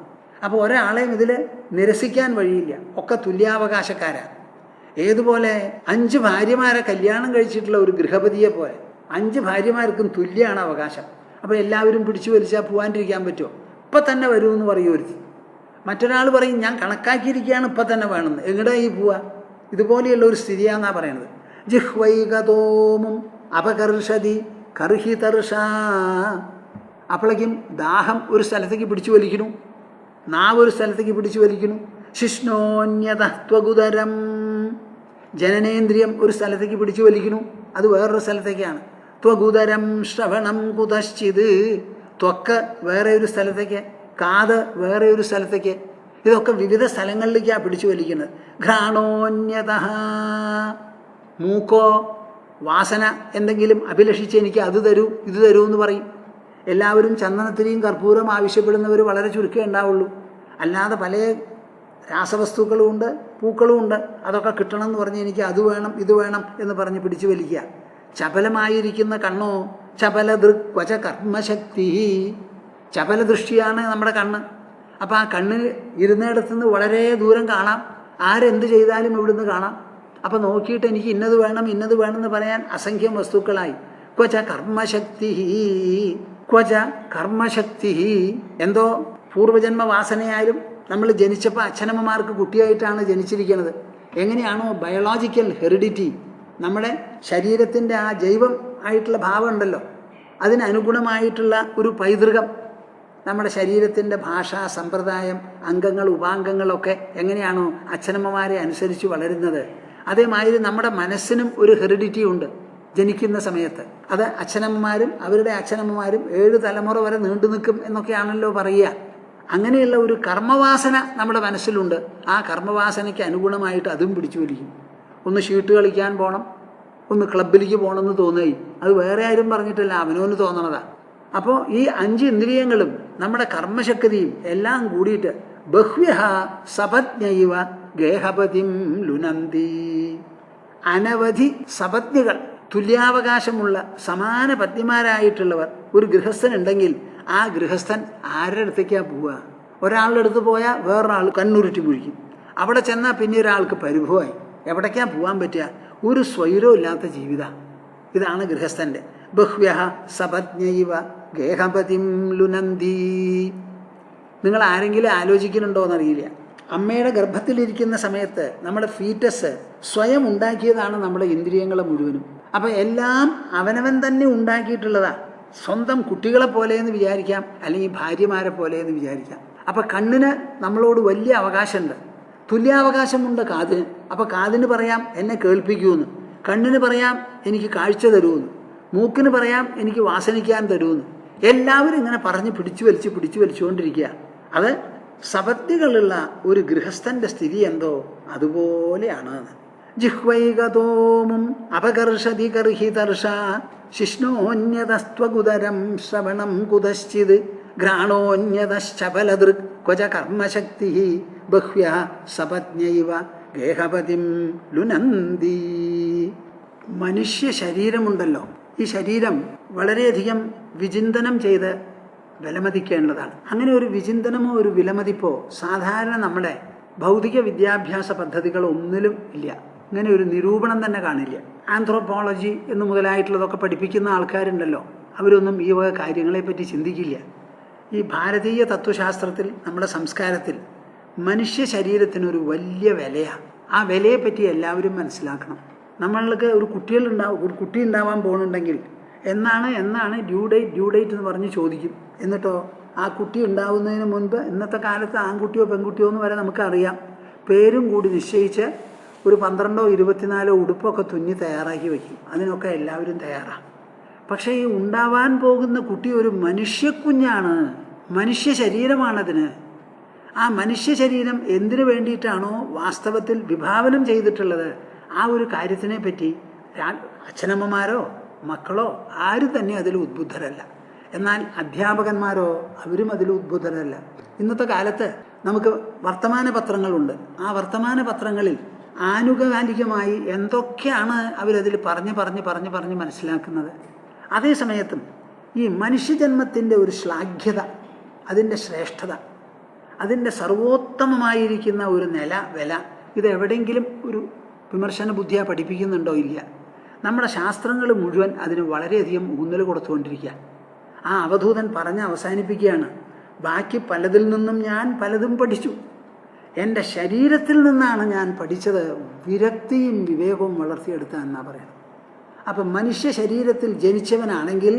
അപ്പോൾ ഒരാളെയും ഇതിൽ നിരസിക്കാൻ വഴിയില്ല. ഒക്കെ തുല്യാവകാശക്കാരാണ്. ഏതുപോലെ 5 ഭാര്യമാരെ കല്യാണം കഴിച്ചിട്ടുള്ള ഒരു ഗൃഹപതിയെ പോലെ 5 ഭാര്യമാർക്കും തുല്യമാണ് അവകാശം. അപ്പോൾ എല്ലാവരും പിടിച്ചു വലിച്ചാൽ പോകാണ്ടിരിക്കാൻ പറ്റുമോ? ഇപ്പം തന്നെ വരുമെന്ന് പറയുമരുത്. മറ്റൊരാൾ പറയും ഞാൻ കണക്കാക്കിയിരിക്കുകയാണ്, ഇപ്പം തന്നെ വേണമെന്ന്. എങ്ങടെ ഈ പോവാ? ഇതുപോലെയുള്ള ഒരു സ്ഥിതിയാണെന്നാണ് പറയണത്. ജിഹ്വൈകതോമും അപകർഷതി കർഹിതർഷ. അപ്പോഴേക്കും ദാഹം ഒരു സ്ഥലത്തേക്ക് പിടിച്ചു വലിക്കുന്നു, നാവ് ഒരു സ്ഥലത്തേക്ക് പിടിച്ചു വലിക്കുന്നു. ശിഷ്ണോന്യതത്വഗുദരം. ജനനേന്ദ്രിയം ഒരു സ്ഥലത്തേക്ക് പിടിച്ചു വലിക്കുന്നു, അത് വേറൊരു സ്ഥലത്തേക്കാണ്. ത്വഗുദരം ശ്രവണം കുതശ്ചിത്. ത്വക്ക് വേറെ ഒരു സ്ഥലത്തേക്ക്, കാത് വേറെ ഒരു സ്ഥലത്തേക്ക്. ഇതൊക്കെ വിവിധ സ്ഥലങ്ങളിലേക്കാണ് പിടിച്ചു വലിക്കുന്നത്. ഘ്രാണോന്യത. മൂക്കോ വാസന എന്തെങ്കിലും അഭിലഷിച്ച് എനിക്ക് അത് തരൂ ഇത് തരൂ എന്ന് പറയും. എല്ലാവരും ചന്ദനത്തിരിയും കർപ്പൂരം ആവശ്യപ്പെടുന്നവർ വളരെ ചുരുക്കമേ ഉണ്ടാവുള്ളൂ. അല്ലാതെ പല രാസവസ്തുക്കളും ഉണ്ട്, പൂക്കളും ഉണ്ട്. അതൊക്കെ കിട്ടണം എന്ന് പറഞ്ഞ് എനിക്ക് അത് വേണം ഇത് വേണം എന്ന് പറഞ്ഞ് പിടിച്ചു വലിക്കുക. ചപലമായിരിക്കുന്ന കണ്ണോ ചപലദൃക് വച കർമ്മശക്തി. ചപലദൃഷ്ടിയാണ് നമ്മുടെ കണ്ണ്. അപ്പോൾ ആ കണ്ണിൽ ഇരുന്നിടത്തുനിന്ന് വളരെ ദൂരം കാണാം. ആരെന്ത് ചെയ്താലും ഇവിടുന്ന് കാണാം. അപ്പം നോക്കിയിട്ട് എനിക്ക് ഇന്നത് വേണം ഇന്നത് വേണമെന്ന് പറയാൻ അസംഖ്യം വസ്തുക്കളായി. ക്വച കർമ്മശക്തി ക്വച കർമ്മശക്തി. എന്തോ പൂർവജന്മ വാസനയായാലും നമ്മൾ ജനിച്ചപ്പോൾ അച്ഛനമ്മമാർക്ക് കുട്ടിയായിട്ടാണ് ജനിച്ചിരിക്കുന്നത്. എങ്ങനെയാണോ ബയോളജിക്കൽ ഹെറിഡിറ്റി, നമ്മുടെ ശരീരത്തിൻ്റെ ആ ജൈവം ആയിട്ടുള്ള ഭാവം ഉണ്ടല്ലോ, അതിനനുഗുണമായിട്ടുള്ള ഒരു പൈതൃകം നമ്മുടെ ശരീരത്തിൻ്റെ ഭാഷ, സമ്പ്രദായം, അംഗങ്ങൾ, ഉപാംഗങ്ങളൊക്കെ എങ്ങനെയാണോ അച്ഛനമ്മമാരെ അനുസരിച്ച് വളരുന്നത്, അതേമാതിരി നമ്മുടെ മനസ്സിനും ഒരു ഹെറിഡിറ്റി ഉണ്ട് ജനിക്കുന്ന സമയത്ത്. അത് അച്ഛനമ്മമാരും അവരുടെ അച്ഛനമ്മമാരും 7 തലമുറ വരെ നീണ്ടു നിൽക്കും എന്നൊക്കെയാണല്ലോ പറയുക. അങ്ങനെയുള്ള ഒരു കർമ്മവാസന നമ്മുടെ മനസ്സിലുണ്ട്. ആ കർമ്മവാസനയ്ക്ക് അനുഗുണമായിട്ട് അതും പിടിച്ചു വലിക്കും. ഒന്ന് ഷീട്ട് കളിക്കാൻ പോകണം, ഒന്ന് ക്ലബിലേക്ക് പോകണമെന്ന് തോന്നുകയും അത് വേറെ ആരും പറഞ്ഞിട്ടില്ല, അവനോന് തോന്നണതാ. അപ്പോൾ ഈ 5 ഇന്ദ്രിയങ്ങളും നമ്മുടെ കർമ്മശക്തിയും എല്ലാം കൂടിയിട്ട് ബഹ്വ്യഃ സപത്നൈവ ഗേഹപതിം ലുനന്തി. അനവധി സപത്നികൾ, തുല്യാവകാശമുള്ള സമാന പത്നിമാരായിട്ടുള്ളവർ ഒരു ഗൃഹസ്ഥനുണ്ടെങ്കിൽ ആ ഗൃഹസ്ഥൻ ആരുടെ അടുത്തേക്കാണ് പോവുക? ഒരാളുടെ അടുത്ത് പോയാൽ വേറൊരാൾ കണ്ണുരുട്ടി മുഴിക്കും. അവിടെ ചെന്നാൽ പിന്നെ ഒരാൾക്ക് പരിഭവമായി. എവിടേക്കാണ് പോകാൻ പറ്റുക? ഒരു സ്വൈരവും ഇല്ലാത്ത ജീവിതം. ഇതാണ് ഗൃഹസ്ഥൻ്റെ. ബഹ്വ്യഃ സപത്നൈവ ഗേഹപതിം ലുനന്തി. നിങ്ങൾ ആരെങ്കിലും ആലോചിക്കുന്നുണ്ടോയെന്നറിയില്ല. അമ്മയുടെ ഗർഭത്തിലിരിക്കുന്ന സമയത്ത് നമ്മുടെ ഫീറ്റസ് സ്വയം ഉണ്ടാക്കിയതാണ് നമ്മുടെ ഇന്ദ്രിയങ്ങളെ മുഴുവനും. അപ്പം എല്ലാം അവനവൻ തന്നെ ഉണ്ടാക്കിയിട്ടുള്ളതാണ്. സ്വന്തം കുട്ടികളെ പോലെയെന്ന് വിചാരിക്കാം, അല്ലെങ്കിൽ ഭാര്യമാരെ പോലെയെന്ന് വിചാരിക്കാം. അപ്പം കണ്ണിന് നമ്മളോട് വലിയ അവകാശമുണ്ട്, തുല്യാവകാശമുണ്ട് കാതിന്. അപ്പം കാതിന് പറയാം എന്നെ കേൾപ്പിക്കുമെന്ന്, കണ്ണിന് പറയാം എനിക്ക് കാഴ്ച തരുമെന്ന്, മൂക്കിന് പറയാം എനിക്ക് വാസനിക്കാൻ തരുമെന്ന്. എല്ലാവരും ഇങ്ങനെ പറഞ്ഞ് പിടിച്ചു വലിച്ചുകൊണ്ടിരിക്കുക. അത് സപത്നികളുള്ള ഒരു ഗൃഹസ്ഥൻ്റെ സ്ഥിതി എന്തോ അതുപോലെയാണ്. ജിഹ്വൈകതോമും അപകർഷതി കർഹിതർഷ ശിഷ്ണോന്യതസ്ത്വഗുദരം ശ്രവണം കുതശ്ചിത് ഘ്രാണോന്യതശ്ചപലദൃക് ക്വച കർമ്മശക്തി ബഹ്വ്യഃ സപത്നൈവ ഗേഹപതിം ലുനന്തി. മനുഷ്യ ശരീരമുണ്ടല്ലോ, ഈ ശരീരം വളരെയധികം വിചിന്തനം ചെയ്ത് വിലമതിക്കേണ്ടതാണ്. അങ്ങനെ ഒരു വിചിന്തനമോ ഒരു വിലമതിപ്പോ സാധാരണ നമ്മുടെ ഭൗതിക വിദ്യാഭ്യാസ പദ്ധതികളൊന്നിലും ഇല്ല. ഇങ്ങനെ ഒരു നിരൂപണം തന്നെ കാണില്ല. ആന്ത്രോപോളജി എന്ന് മുതലായിട്ടുള്ളതൊക്കെ പഠിപ്പിക്കുന്ന ആൾക്കാരുണ്ടല്ലോ, അവരൊന്നും ഈ വക കാര്യങ്ങളെപ്പറ്റി ചിന്തിക്കില്ല. ഈ ഭാരതീയ തത്വശാസ്ത്രത്തിൽ, നമ്മുടെ സംസ്കാരത്തിൽ മനുഷ്യ ശരീരത്തിനൊരു വലിയ വിലയാണ്. ആ വിലയെപ്പറ്റി എല്ലാവരും മനസ്സിലാക്കണം. നമ്മൾക്ക് ഒരു കുട്ടി ഉണ്ടാവാൻ പോകുന്നുണ്ടെങ്കിൽ എന്നാണ് ഡ്യൂ ഡേറ്റ് എന്ന് പറഞ്ഞ് ചോദിക്കും. എന്നിട്ടോ ആ കുട്ടി ഉണ്ടാവുന്നതിന് മുൻപ് ഇന്നത്തെ കാലത്ത് ആൺകുട്ടിയോ പെൺകുട്ടിയോ എന്ന് വരെ നമുക്കറിയാം. പേരും കൂടി നിശ്ചയിച്ച് ഒരു 12 24 ഉടുപ്പൊക്കെ തുന്നി തയ്യാറാക്കി വയ്ക്കും. അതിനൊക്കെ എല്ലാവരും തയ്യാറാണ്. പക്ഷേ ഈ ഉണ്ടാവാൻ പോകുന്ന കുട്ടി ഒരു മനുഷ്യക്കുഞ്ഞാണ്, മനുഷ്യ ശരീരമാണതിന്. ആ മനുഷ്യ ശരീരം എന്തിനു വേണ്ടിയിട്ടാണോ വാസ്തവത്തിൽ വിഭാവനം ചെയ്തിട്ടുള്ളത്, ആ ഒരു കാര്യത്തിനെ പറ്റി അച്ഛനമ്മമാരോ മക്കളോ ആരും തന്നെ അതിൽ ഉദ്ബുദ്ധരല്ല. എന്നാൽ അധ്യാപകന്മാരോ അവരും അതിൽ ഉദ്ബുദ്ധരല്ല. ഇന്നത്തെ കാലത്ത് നമുക്ക് വർത്തമാന പത്രങ്ങളുണ്ട്. ആ വർത്തമാന പത്രങ്ങളിൽ ആനുകാലികമായി എന്തൊക്കെയാണ് അവരതിൽ പറഞ്ഞ് മനസ്സിലാക്കുന്നത്. അതേസമയത്തും ഈ മനുഷ്യജന്മത്തിൻ്റെ ഒരു ശ്ലാഘ്യത, അതിൻ്റെ ശ്രേഷ്ഠത, അതിൻ്റെ സർവോത്തമമായിരിക്കുന്ന ഒരു വില ഇതെവിടെയെങ്കിലും ഒരു വിമർശന ബുദ്ധിയാ പഠിപ്പിക്കുന്നുണ്ടോ? ഇല്ല. നമ്മുടെ ശാസ്ത്രങ്ങൾ മുഴുവൻ അതിന് വളരെയധികം ഊന്നൽ കൊടുത്തുകൊണ്ടിരിക്കുക. ആ അവധൂതൻ പറഞ്ഞ് അവസാനിപ്പിക്കുകയാണ്, ബാക്കി പലതിൽ നിന്നും ഞാൻ പലതും പഠിച്ചു. എൻ്റെ ശരീരത്തിൽ നിന്നാണ് ഞാൻ പഠിച്ചത്, വിരക്തിയും വിവേകവും വളർത്തിയെടുത്ത എന്നാണ് പറയുന്നത്. അപ്പം മനുഷ്യ ശരീരത്തിൽ ജനിച്ചവനാണെങ്കിൽ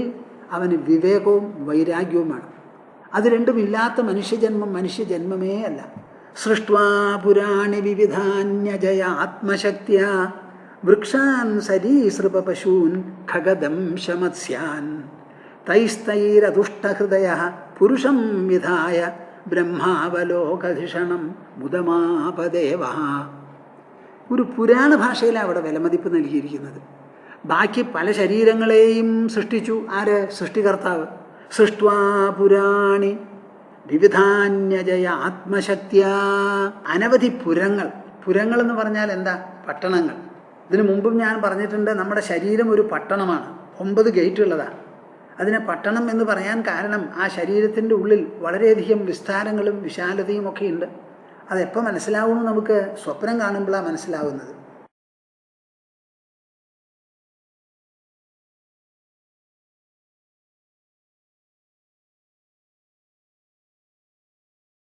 അവന് വിവേകവും വൈരാഗ്യവുമാണ്. അത് രണ്ടുമില്ലാത്ത മനുഷ്യജന്മമേ അല്ല. സൃഷ്ട്വാ പുരാണി വിവിധാന്യജയ ആത്മശക്തിയ വൃക്ഷാൻ സരീസൃപ പശൂൻ ഖഗദംശമത്സ്യാൻ തൈസ്തൈരതുഷ്ടഹൃദയ പുരുഷം വിധായ ബ്രഹ്മാവലോകധിഷണം മുദമാപദേവ. ഒരു പുരാണ ഭാഷയിലാണ് അവിടെ വിലമതിപ്പ് നൽകിയിരിക്കുന്നത്. ബാക്കി പല ശരീരങ്ങളെയും സൃഷ്ടിച്ചു ആര്? സൃഷ്ടികർത്താവ്. സൃഷ്ട്വാ പുരാണി വിവിധാന്യജയ ആത്മശക്തിയ. അനവധി പുരങ്ങൾ എന്ന് പറഞ്ഞാൽ എന്താ? പട്ടണങ്ങൾ. ഇതിനു മുമ്പും ഞാൻ പറഞ്ഞിട്ടുണ്ട്, നമ്മുടെ ശരീരം ഒരു പട്ടണമാണ്. 9 ഗേറ്റ് ഉള്ളതാണ്. അതിനെ പട്ടണം എന്ന് പറയാൻ കാരണം ആ ശരീരത്തിൻ്റെ ഉള്ളിൽ വളരെയധികം വിസ്താരങ്ങളും വിശാലതയും ഒക്കെ ഉണ്ട്. അതെപ്പോൾ മനസ്സിലാവുമെന്ന് നമുക്ക് സ്വപ്നം കാണുമ്പോഴാണ് മനസ്സിലാവുന്നത്.